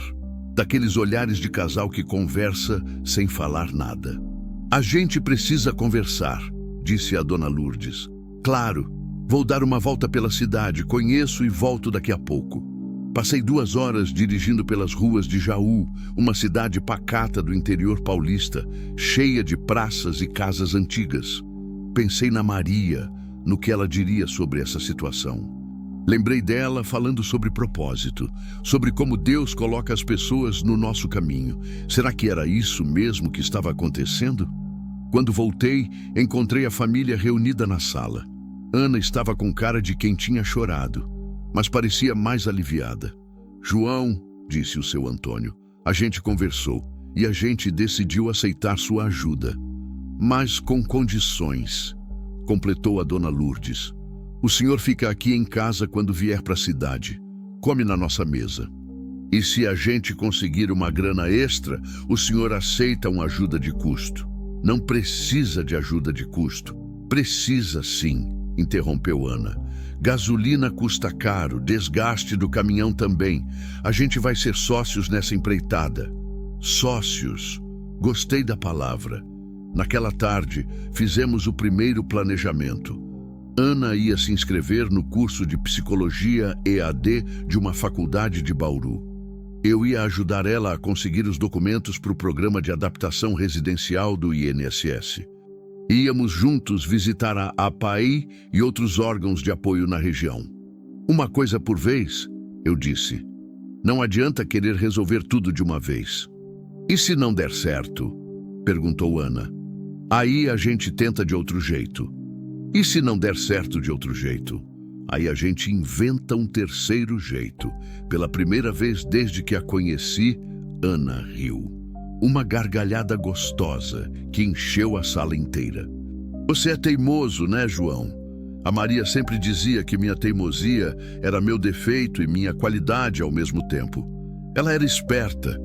Daqueles olhares de casal que conversa sem falar nada. A gente precisa conversar, disse a dona Lourdes. Claro, vou dar uma volta pela cidade, conheço e volto daqui a pouco. Passei 2 horas dirigindo pelas ruas de Jaú, uma cidade pacata do interior paulista, cheia de praças e casas antigas. Pensei na Maria, no que ela diria sobre essa situação. Lembrei dela falando sobre propósito, sobre como Deus coloca as pessoas no nosso caminho. Será que era isso mesmo que estava acontecendo? Quando voltei, encontrei a família reunida na sala. Ana estava com cara de quem tinha chorado, mas parecia mais aliviada. João, disse o seu Antônio, a gente conversou e a gente decidiu aceitar sua ajuda. Mas com condições, completou a dona Lourdes. O senhor fica aqui em casa quando vier para a cidade. Come na nossa mesa. E se a gente conseguir uma grana extra, o senhor aceita uma ajuda de custo. Não precisa de ajuda de custo. Precisa sim, interrompeu Ana. Gasolina custa caro, desgaste do caminhão também. A gente vai ser sócios nessa empreitada. Sócios. Gostei da palavra. Naquela tarde, fizemos o primeiro planejamento. Ana ia se inscrever no curso de Psicologia EAD de uma faculdade de Bauru. Eu ia ajudar ela a conseguir os documentos para o programa de adaptação residencial do INSS. Íamos juntos visitar a APAI e outros órgãos de apoio na região. Uma coisa por vez, eu disse. Não adianta querer resolver tudo de uma vez. E se não der certo? Perguntou Ana. Aí a gente tenta de outro jeito. E se não der certo de outro jeito? Aí a gente inventa um terceiro jeito. Pela primeira vez desde que a conheci, Ana riu. Uma gargalhada gostosa que encheu a sala inteira. Você é teimoso, né, João? A Maria sempre dizia que minha teimosia era meu defeito e minha qualidade ao mesmo tempo. Ela era esperta.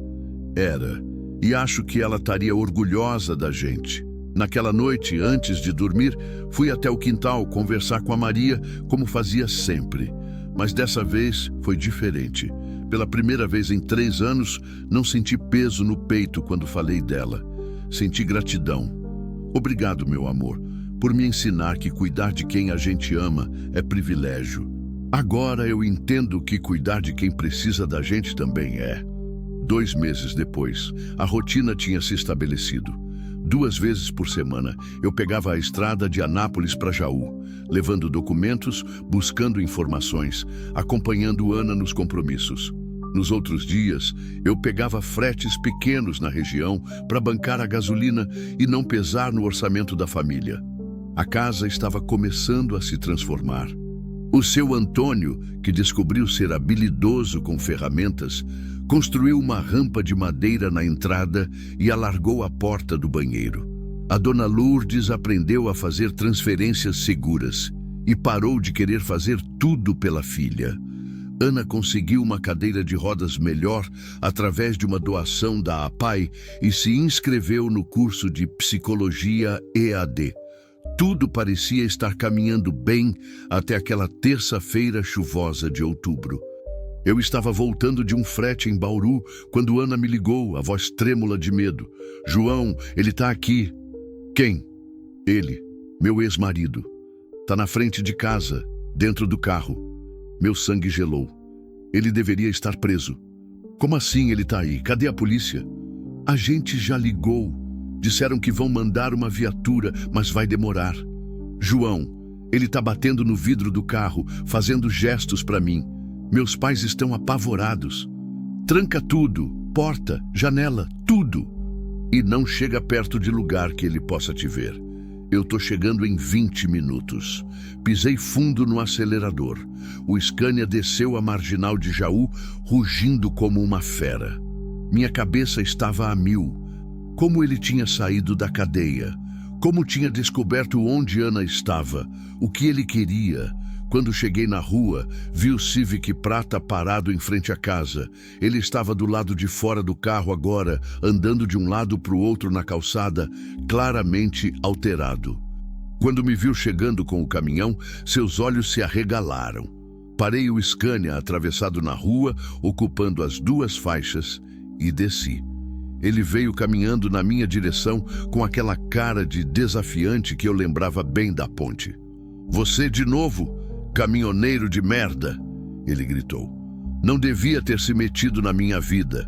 Era. E acho que ela estaria orgulhosa da gente. Naquela noite, antes de dormir, fui até o quintal conversar com a Maria, como fazia sempre. Mas dessa vez foi diferente. Pela primeira vez em 3 anos, não senti peso no peito quando falei dela. Senti gratidão. Obrigado, meu amor, por me ensinar que cuidar de quem a gente ama é privilégio. Agora eu entendo que cuidar de quem precisa da gente também é. 2 meses depois, a rotina tinha se estabelecido. 2 vezes por semana, eu pegava a estrada de Anápolis para Jaú, levando documentos, buscando informações, acompanhando Ana nos compromissos. Nos outros dias, eu pegava fretes pequenos na região para bancar a gasolina e não pesar no orçamento da família. A casa estava começando a se transformar. O seu Antônio, que descobriu ser habilidoso com ferramentas, construiu uma rampa de madeira na entrada e alargou a porta do banheiro. A dona Lourdes aprendeu a fazer transferências seguras e parou de querer fazer tudo pela filha. Ana conseguiu uma cadeira de rodas melhor através de uma doação da APAI e se inscreveu no curso de Psicologia EAD. Tudo parecia estar caminhando bem até aquela terça-feira chuvosa de outubro. Eu estava voltando de um frete em Bauru quando Ana me ligou, a voz trêmula de medo. João, ele tá aqui. Quem? Ele, meu ex-marido. Tá na frente de casa, dentro do carro. Meu sangue gelou. Ele deveria estar preso. Como assim ele tá aí? Cadê a polícia? A gente já ligou. Disseram que vão mandar uma viatura, mas vai demorar. João, ele tá batendo no vidro do carro, fazendo gestos para mim. Meus pais estão apavorados. Tranca tudo, porta, janela, tudo. E não chega perto de lugar que ele possa te ver. Eu tô chegando em 20 minutos. Pisei fundo no acelerador. O Scania desceu a marginal de Jaú, rugindo como uma fera. Minha cabeça estava a 1000. Como ele tinha saído da cadeia? Como tinha descoberto onde Ana estava? O que ele queria? Quando cheguei na rua, vi o Civic prata parado em frente à casa. Ele estava do lado de fora do carro agora, andando de um lado para o outro na calçada, claramente alterado. Quando me viu chegando com o caminhão, seus olhos se arregalaram. Parei o Scania atravessado na rua, ocupando as 2 faixas, e desci. Ele veio caminhando na minha direção com aquela cara de desafiante que eu lembrava bem da ponte. Você de novo? Caminhoneiro de merda, ele gritou. Não devia ter se metido na minha vida.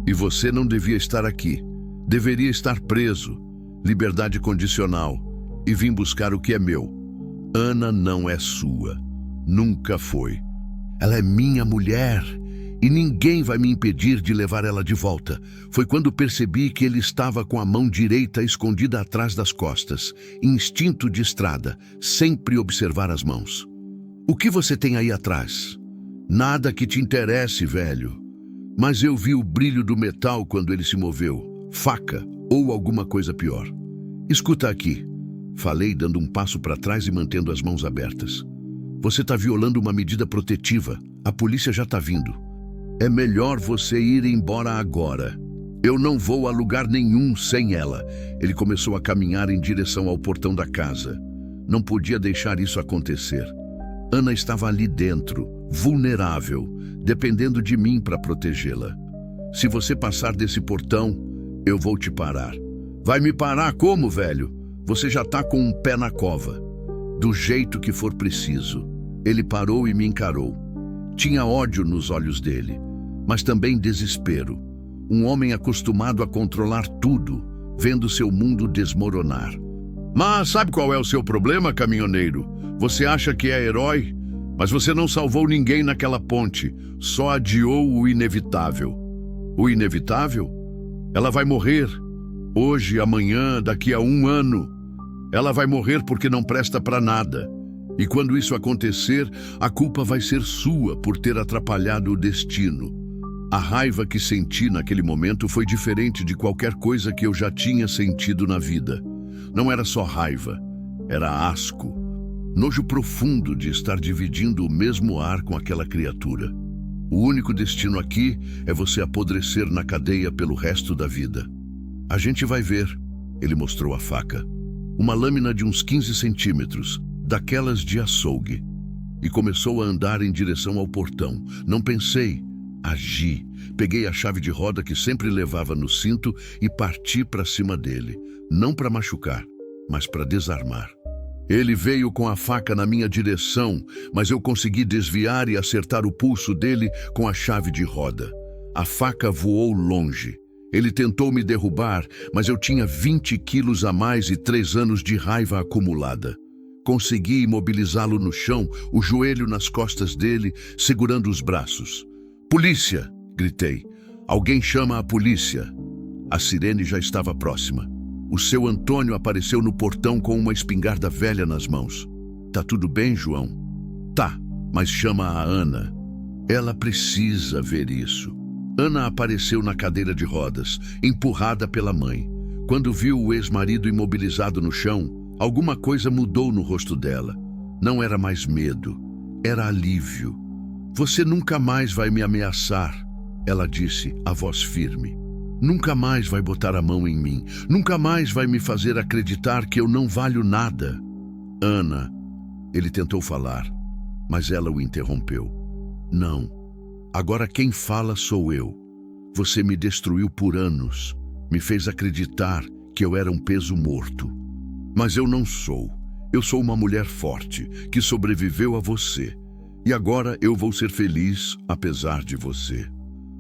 E você não devia estar aqui. Deveria estar preso. Liberdade condicional. E vim buscar o que é meu. Ana não é sua. Nunca foi. Ela é minha mulher. E ninguém vai me impedir de levar ela de volta. Foi quando percebi que ele estava com a mão direita escondida atrás das costas. Instinto de estrada. Sempre observar as mãos. O que você tem aí atrás? Nada que te interesse, velho. Mas eu vi o brilho do metal quando ele se moveu. Faca ou alguma coisa pior. Escuta aqui. Falei dando um passo para trás e mantendo as mãos abertas. Você está violando uma medida protetiva. A polícia já está vindo. É melhor você ir embora agora. Eu não vou a lugar nenhum sem ela. Ele começou a caminhar em direção ao portão da casa. Não podia deixar isso acontecer. Ana estava ali dentro, vulnerável, dependendo de mim para protegê-la. Se você passar desse portão, eu vou te parar. Vai me parar como, velho? Você já está com um pé na cova. Do jeito que for preciso. Ele parou e me encarou. Tinha ódio nos olhos dele, mas também desespero. Um homem acostumado a controlar tudo, vendo seu mundo desmoronar. Mas sabe qual é o seu problema, caminhoneiro? Você acha que é herói, mas você não salvou ninguém naquela ponte, só adiou o inevitável. O inevitável? Ela vai morrer. Hoje, amanhã, daqui a 1 ano. Ela vai morrer porque não presta para nada. E quando isso acontecer, a culpa vai ser sua por ter atrapalhado o destino. A raiva que senti naquele momento foi diferente de qualquer coisa que eu já tinha sentido na vida. Não era só raiva, era asco. Nojo profundo de estar dividindo o mesmo ar com aquela criatura. O único destino aqui é você apodrecer na cadeia pelo resto da vida. A gente vai ver. Ele mostrou a faca. Uma lâmina de uns 15 centímetros, daquelas de açougue. E começou a andar em direção ao portão. Não pensei, agi. Peguei a chave de roda que sempre levava no cinto e parti para cima dele. Não para machucar, mas para desarmar. Ele veio com a faca na minha direção, mas eu consegui desviar e acertar o pulso dele com a chave de roda. A faca voou longe. Ele tentou me derrubar, mas eu tinha 20 quilos a mais e 3 anos de raiva acumulada. Consegui imobilizá-lo no chão, o joelho nas costas dele, segurando os braços. "Polícia!" gritei. "Alguém chama a polícia!" A sirene já estava próxima. O seu Antônio apareceu no portão com uma espingarda velha nas mãos. "Tá tudo bem, João?" "Tá, mas chama a Ana. Ela precisa ver isso." Ana apareceu na cadeira de rodas, empurrada pela mãe. Quando viu o ex-marido imobilizado no chão, alguma coisa mudou no rosto dela. Não era mais medo, era alívio. "Você nunca mais vai me ameaçar," ela disse, a voz firme. "Nunca mais vai botar a mão em mim. Nunca mais vai me fazer acreditar que eu não valho nada." "Ana," ele tentou falar, mas ela o interrompeu. "Não. Agora quem fala sou eu. Você me destruiu por anos. Me fez acreditar que eu era um peso morto. Mas eu não sou. Eu sou uma mulher forte, que sobreviveu a você. E agora eu vou ser feliz, apesar de você."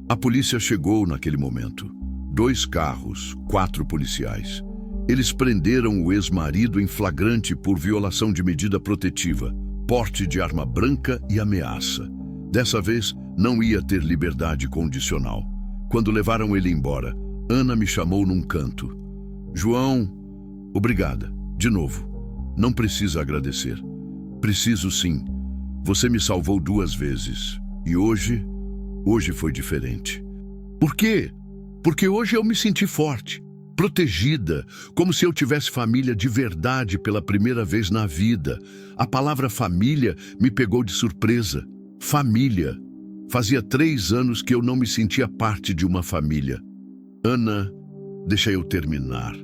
A polícia chegou naquele momento. 2 carros, 4 policiais. Eles prenderam o ex-marido em flagrante por violação de medida protetiva, porte de arma branca e ameaça. Dessa vez, não ia ter liberdade condicional. Quando levaram ele embora, Ana me chamou num canto. "João, obrigada, de novo. Não precisa agradecer." "Preciso sim. Você me salvou 2 vezes. E hoje foi diferente." "Por quê?" "Porque hoje eu me senti forte, protegida, como se eu tivesse família de verdade pela primeira vez na vida. A palavra família me pegou de surpresa. Família. Fazia 3 anos que eu não me sentia parte de uma família." "Ana, deixa eu terminar.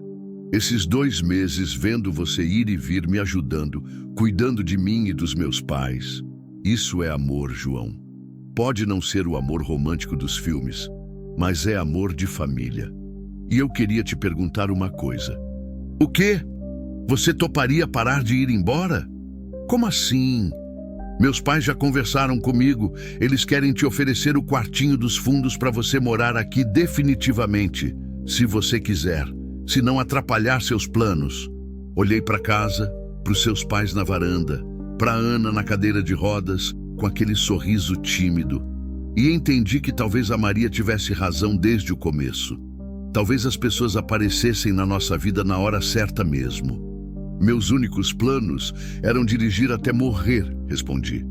Esses 2 meses vendo você ir e vir me ajudando, cuidando de mim e dos meus pais. Isso é amor, João. Pode não ser o amor romântico dos filmes, mas é amor de família. E eu queria te perguntar uma coisa." "O quê? Você toparia parar de ir embora?" "Como assim?" Meus pais já conversaram comigo. Eles querem te oferecer o quartinho dos fundos para você morar aqui definitivamente, se você quiser, se não atrapalhar seus planos. Olhei para casa, para os seus pais na varanda, para Ana na cadeira de rodas, com aquele sorriso tímido, e entendi que talvez a Maria tivesse razão desde o começo. Talvez as pessoas aparecessem na nossa vida na hora certa mesmo. Meus únicos planos eram dirigir até morrer, respondi.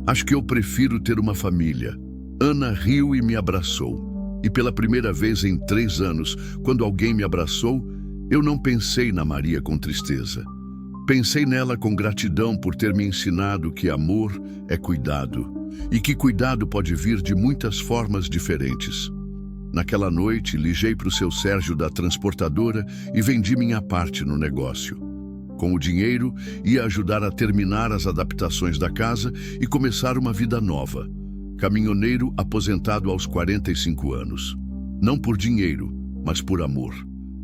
Acho que eu prefiro ter uma família. Ana riu e me abraçou. E pela primeira vez em 3 anos, quando alguém me abraçou, eu não pensei na Maria com tristeza. Pensei nela com gratidão por ter me ensinado que amor é cuidado e que cuidado pode vir de muitas formas diferentes. Naquela noite, liguei para o seu Sérgio da transportadora e vendi minha parte no negócio. Com o dinheiro, ia ajudar a terminar as adaptações da casa e começar uma vida nova. Caminhoneiro aposentado aos 45 anos. Não por dinheiro, mas por amor.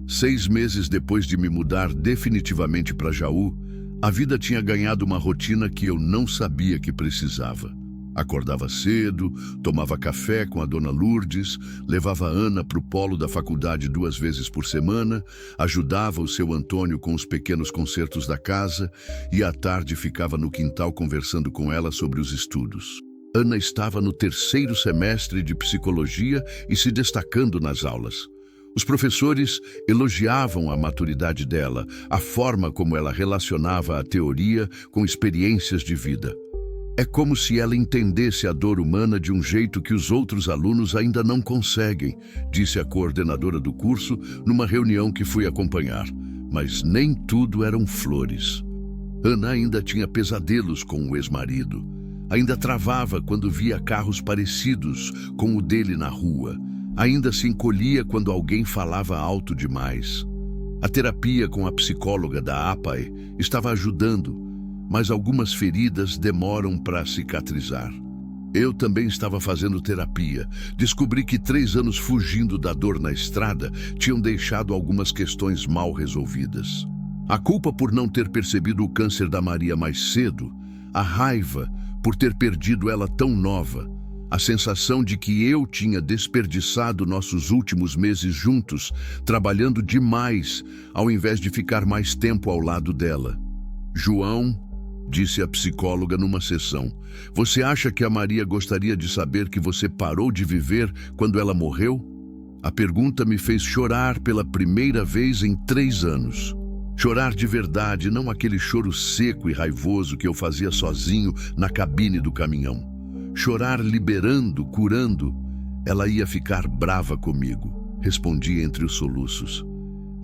6 meses depois de me mudar definitivamente para Jaú, a vida tinha ganhado uma rotina que eu não sabia que precisava. Acordava cedo, tomava café com a dona Lourdes, levava a Ana para o polo da faculdade 2 vezes por semana, ajudava o seu Antônio com os pequenos concertos da casa e à tarde ficava no quintal conversando com ela sobre os estudos. Ana estava no 3º semestre de psicologia e se destacando nas aulas. Os professores elogiavam a maturidade dela, a forma como ela relacionava a teoria com experiências de vida. É como se ela entendesse a dor humana de um jeito que os outros alunos ainda não conseguem, disse a coordenadora do curso numa reunião que fui acompanhar. Mas nem tudo eram flores. Ana ainda tinha pesadelos com o ex-marido. Ainda travava quando via carros parecidos com o dele na rua. Ainda se encolhia quando alguém falava alto demais. A terapia com a psicóloga da APAE estava ajudando, mas algumas feridas demoram para cicatrizar. Eu também estava fazendo terapia. Descobri que 3 anos fugindo da dor na estrada tinham deixado algumas questões mal resolvidas. A culpa por não ter percebido o câncer da Maria mais cedo, a raiva por ter perdido ela tão nova, a sensação de que eu tinha desperdiçado nossos últimos meses juntos, trabalhando demais, ao invés de ficar mais tempo ao lado dela. João, disse a psicóloga numa sessão, você acha que a Maria gostaria de saber que você parou de viver quando ela morreu? A pergunta me fez chorar pela primeira vez em 3 anos. Chorar de verdade, não aquele choro seco e raivoso que eu fazia sozinho na cabine do caminhão. Chorar liberando, curando. Ela ia ficar brava comigo, respondi entre os soluços.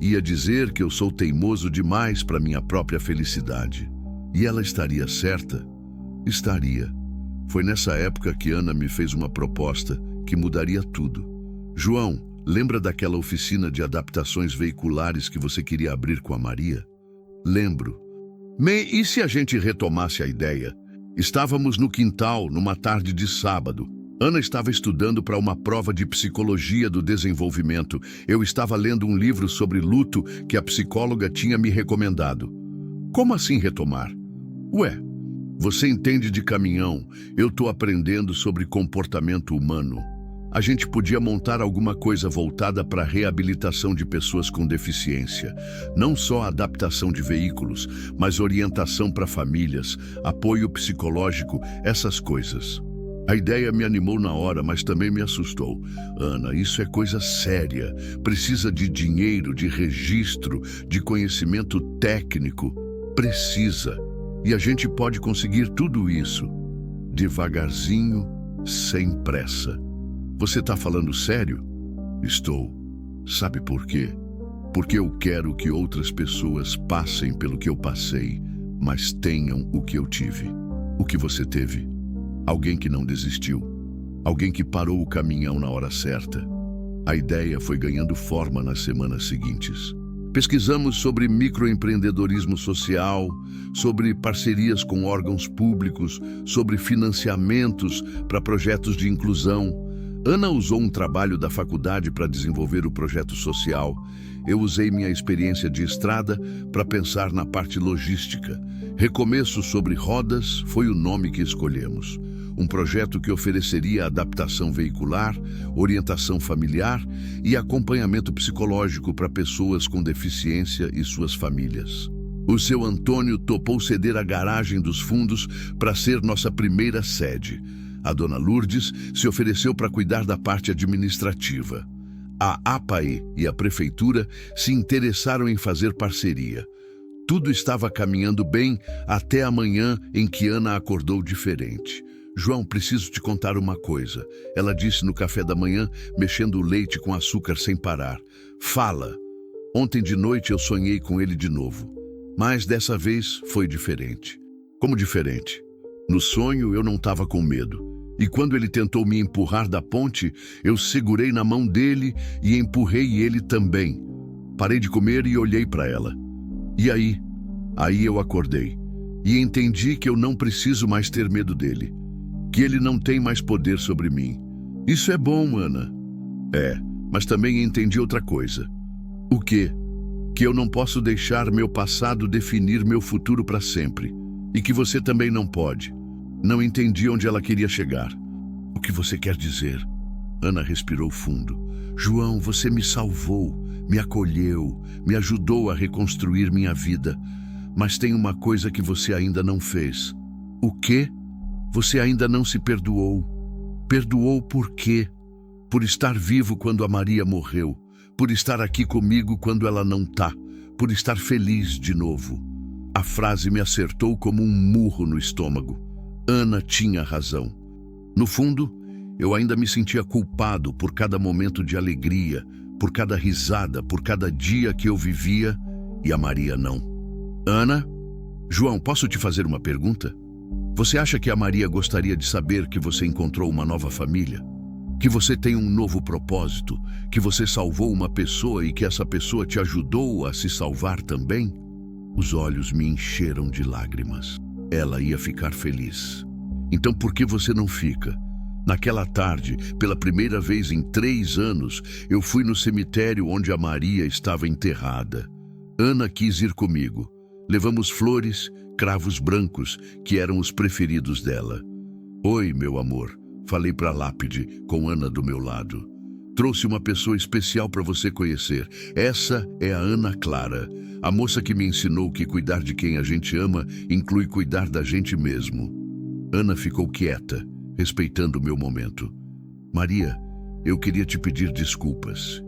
Ia dizer que eu sou teimoso demais para minha própria felicidade. E ela estaria certa? Estaria. Foi nessa época que Ana me fez uma proposta que mudaria tudo. João, lembra daquela oficina de adaptações veiculares que você queria abrir com a Maria? Lembro. E se a gente retomasse a ideia? Estávamos no quintal, numa tarde de sábado. Ana estava estudando para uma prova de psicologia do desenvolvimento. Eu estava lendo um livro sobre luto que a psicóloga tinha me recomendado. Como assim retomar? Ué, você entende de caminhão, eu estou aprendendo sobre comportamento humano. A gente podia montar alguma coisa voltada para a reabilitação de pessoas com deficiência. Não só adaptação de veículos, mas orientação para famílias, apoio psicológico, essas coisas. A ideia me animou na hora, mas também me assustou. Ana, isso é coisa séria. Precisa de dinheiro, de registro, de conhecimento técnico. Precisa. E a gente pode conseguir tudo isso, devagarzinho, sem pressa. Você está falando sério? Estou. Sabe por quê? Porque eu quero que outras pessoas passem pelo que eu passei, mas tenham o que eu tive. O que você teve? Alguém que não desistiu. Alguém que parou o caminhão na hora certa. A ideia foi ganhando forma nas semanas seguintes. Pesquisamos sobre microempreendedorismo social, sobre parcerias com órgãos públicos, sobre financiamentos para projetos de inclusão. Ana usou um trabalho da faculdade para desenvolver o projeto social. Eu usei minha experiência de estrada para pensar na parte logística. Recomeço sobre Rodas foi o nome que escolhemos. Um projeto que ofereceria adaptação veicular, orientação familiar e acompanhamento psicológico para pessoas com deficiência e suas famílias. O seu Antônio topou ceder a garagem dos fundos para ser nossa primeira sede. A dona Lourdes se ofereceu para cuidar da parte administrativa. A APAE e a prefeitura se interessaram em fazer parceria. Tudo estava caminhando bem até a manhã em que Ana acordou diferente. João, preciso te contar uma coisa. Ela disse no café da manhã, mexendo o leite com açúcar sem parar. Fala. Ontem de noite eu sonhei com ele de novo. Mas dessa vez foi diferente. Como diferente? No sonho eu não estava com medo. E quando ele tentou me empurrar da ponte, eu segurei na mão dele e empurrei ele também. Parei de comer e olhei para ela. E aí? Aí eu acordei. E entendi que eu não preciso mais ter medo dele. Que ele não tem mais poder sobre mim. Isso é bom, Ana. É, mas também entendi outra coisa. O quê? Que eu não posso deixar meu passado definir meu futuro para sempre. E que você também não pode. Não entendi onde ela queria chegar. O que você quer dizer? Ana respirou fundo. João, você me salvou, me acolheu, me ajudou a reconstruir minha vida. Mas tem uma coisa que você ainda não fez. O quê? Você ainda não se perdoou. Perdoou por quê? Por estar vivo quando a Maria morreu. Por estar aqui comigo quando ela não tá. Por estar feliz de novo. A frase me acertou como um murro no estômago. Ana tinha razão. No fundo, eu ainda me sentia culpado por cada momento de alegria, por cada risada, por cada dia que eu vivia e a Maria não. Ana? João, posso te fazer uma pergunta? Você acha que a Maria gostaria de saber que você encontrou uma nova família? Que você tem um novo propósito? Que você salvou uma pessoa e que essa pessoa te ajudou a se salvar também? Os olhos me encheram de lágrimas. Ela ia ficar feliz. Então por que você não fica? Naquela tarde, pela primeira vez em 3 anos, eu fui no cemitério onde a Maria estava enterrada. Ana quis ir comigo. Levamos flores, cravos brancos, que eram os preferidos dela. Oi, meu amor, falei para a lápide, com Ana do meu lado. Trouxe uma pessoa especial para você conhecer. Essa é a Ana Clara, a moça que me ensinou que cuidar de quem a gente ama inclui cuidar da gente mesmo. Ana ficou quieta, respeitando o meu momento. Maria, eu queria te pedir desculpas.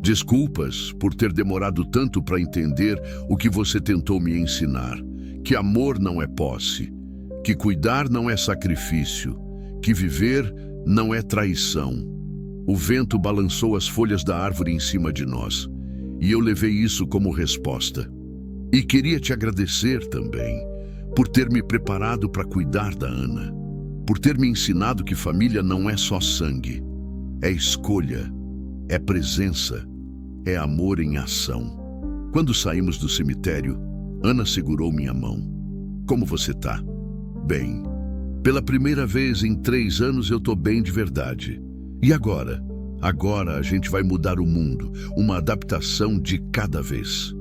Desculpas por ter demorado tanto para entender o que você tentou me ensinar. Que amor não é posse, que cuidar não é sacrifício, que viver não é traição. O vento balançou as folhas da árvore em cima de nós, e eu levei isso como resposta. E queria te agradecer também, por ter me preparado para cuidar da Ana, por ter me ensinado que família não é só sangue, é escolha, é presença, é amor em ação. Quando saímos do cemitério, Ana segurou minha mão. Como você tá? Bem. Pela primeira vez em 3 anos eu tô bem de verdade. E agora? Agora a gente vai mudar o mundo, uma adaptação de cada vez.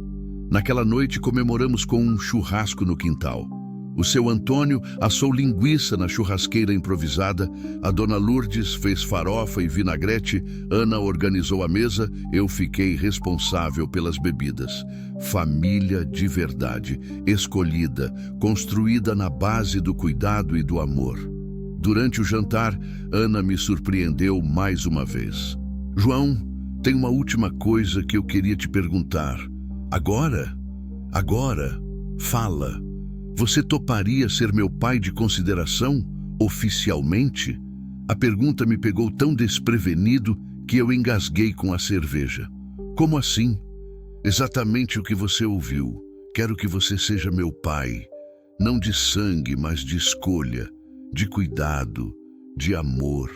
Naquela noite comemoramos com um churrasco no quintal. O seu Antônio assou linguiça na churrasqueira improvisada, a dona Lourdes fez farofa e vinagrete, Ana organizou a mesa, eu fiquei responsável pelas bebidas. Família de verdade, escolhida, construída na base do cuidado e do amor. Durante o jantar, Ana me surpreendeu mais uma vez. João, tem uma última coisa que eu queria te perguntar. Agora? Agora? Fala. Você toparia ser meu pai de consideração, oficialmente? A pergunta me pegou tão desprevenido que eu engasguei com a cerveja. Como assim? Exatamente o que você ouviu. Quero que você seja meu pai. Não de sangue, mas de escolha, de cuidado, de amor.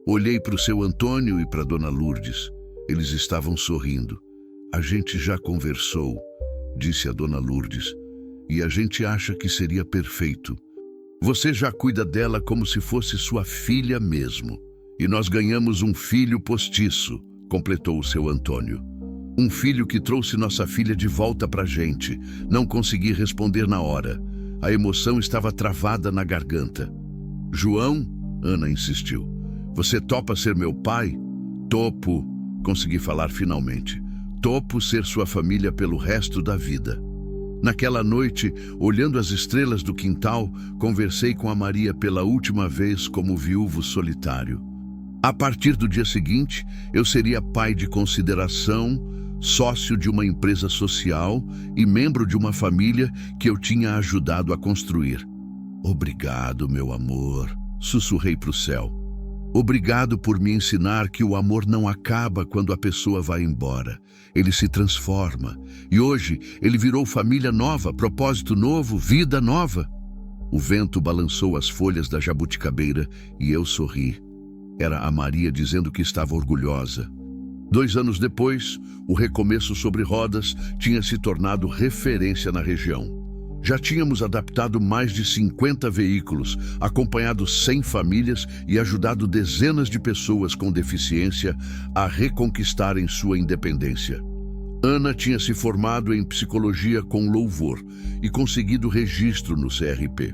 Olhei para o seu Antônio e para a dona Lourdes. Eles estavam sorrindo. A gente já conversou, disse a dona Lourdes. E a gente acha que seria perfeito. Você já cuida dela como se fosse sua filha mesmo. E nós ganhamos um filho postiço, completou o seu Antônio. Um filho que trouxe nossa filha de volta pra gente. Não consegui responder na hora. A emoção estava travada na garganta. João, Ana insistiu. Você topa ser meu pai? Topo, consegui falar finalmente. Topo ser sua família pelo resto da vida. Naquela noite, olhando as estrelas do quintal, conversei com a Maria pela última vez como viúvo solitário. A partir do dia seguinte, eu seria pai de consideração, sócio de uma empresa social e membro de uma família que eu tinha ajudado a construir. Obrigado, meu amor, sussurrei para o céu. Obrigado por me ensinar que o amor não acaba quando a pessoa vai embora. Ele se transforma. E hoje ele virou família nova, propósito novo, vida nova. O vento balançou as folhas da jabuticabeira e eu sorri. Era a Maria dizendo que estava orgulhosa. 2 anos depois, o Recomeço sobre Rodas tinha se tornado referência na região. Já tínhamos adaptado mais de 50 veículos, acompanhado 100 famílias e ajudado dezenas de pessoas com deficiência a reconquistarem sua independência. Ana tinha se formado em psicologia com louvor e conseguido registro no CRP.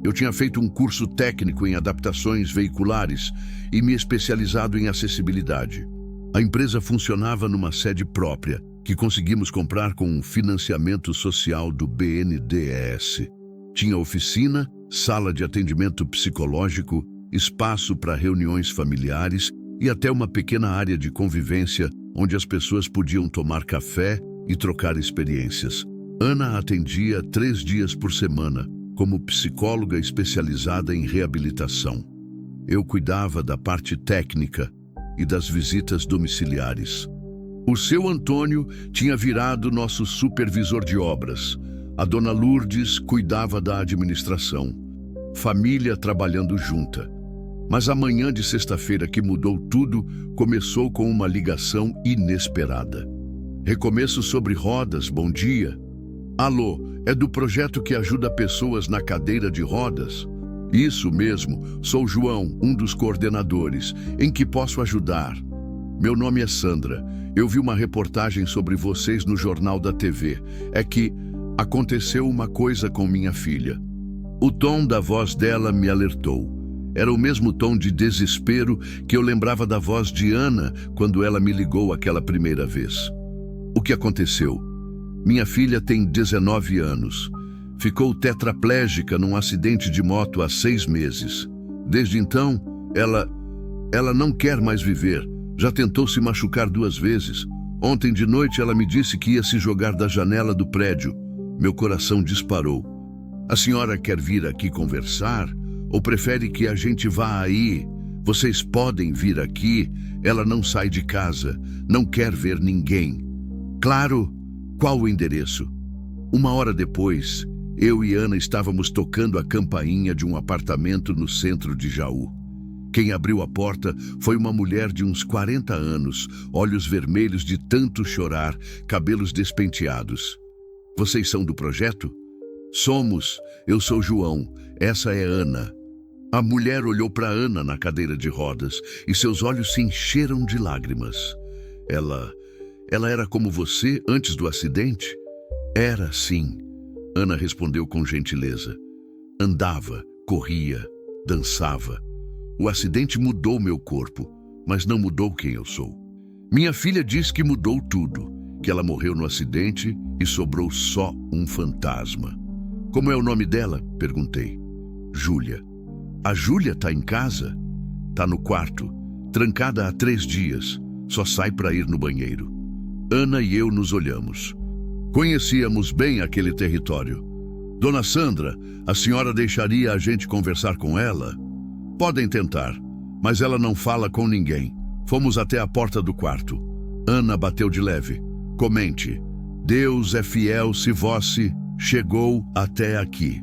Eu tinha feito um curso técnico em adaptações veiculares e me especializado em acessibilidade. A empresa funcionava numa sede própria, que conseguimos comprar com um financiamento social do BNDES. Tinha oficina, sala de atendimento psicológico, espaço para reuniões familiares e até uma pequena área de convivência onde as pessoas podiam tomar café e trocar experiências. Ana atendia 3 dias por semana, como psicóloga especializada em reabilitação. Eu cuidava da parte técnica e das visitas domiciliares. O seu Antônio tinha virado nosso supervisor de obras. A dona Lourdes cuidava da administração. Família trabalhando junta. Mas a manhã de sexta-feira que mudou tudo começou com uma ligação inesperada. Recomeço sobre Rodas, bom dia. Alô, é do projeto que ajuda pessoas na cadeira de rodas? Isso mesmo, sou João, um dos coordenadores. Em que posso ajudar? Meu nome é Sandra. Eu vi uma reportagem sobre vocês no Jornal da TV. É que aconteceu uma coisa com minha filha. O tom da voz dela me alertou. Era o mesmo tom de desespero que eu lembrava da voz de Ana quando ela me ligou aquela primeira vez. O que aconteceu? Minha filha tem 19 anos. Ficou tetraplégica num acidente de moto há 6 meses. Desde então, ela não quer mais viver. Já tentou se machucar 2 vezes. Ontem de noite ela me disse que ia se jogar da janela do prédio. Meu coração disparou. A senhora quer vir aqui conversar? Ou prefere que a gente vá aí? Vocês podem vir aqui. Ela não sai de casa. Não quer ver ninguém. Claro. Qual o endereço? 1 hora depois, eu e Ana estávamos tocando a campainha de um apartamento no centro de Jaú. Quem abriu a porta foi uma mulher de uns 40 anos, olhos vermelhos de tanto chorar, cabelos despenteados. Vocês são do projeto? Somos. Eu sou João. Essa é Ana. A mulher olhou para Ana na cadeira de rodas e seus olhos se encheram de lágrimas. Ela era como você antes do acidente? Era, sim. Ana respondeu com gentileza. Andava, corria, dançava. O acidente mudou meu corpo, mas não mudou quem eu sou. Minha filha diz que mudou tudo, que ela morreu no acidente e sobrou só um fantasma. Como é o nome dela? Perguntei. Júlia. A Júlia está em casa? Está no quarto, trancada há 3 dias. Só sai para ir no banheiro. Ana e eu nos olhamos. Conhecíamos bem aquele território. Dona Sandra, a senhora deixaria a gente conversar com ela? Podem tentar, mas ela não fala com ninguém. Fomos até a porta do quarto. Ana bateu de leve. Comente. Deus é fiel se vós chegou até aqui.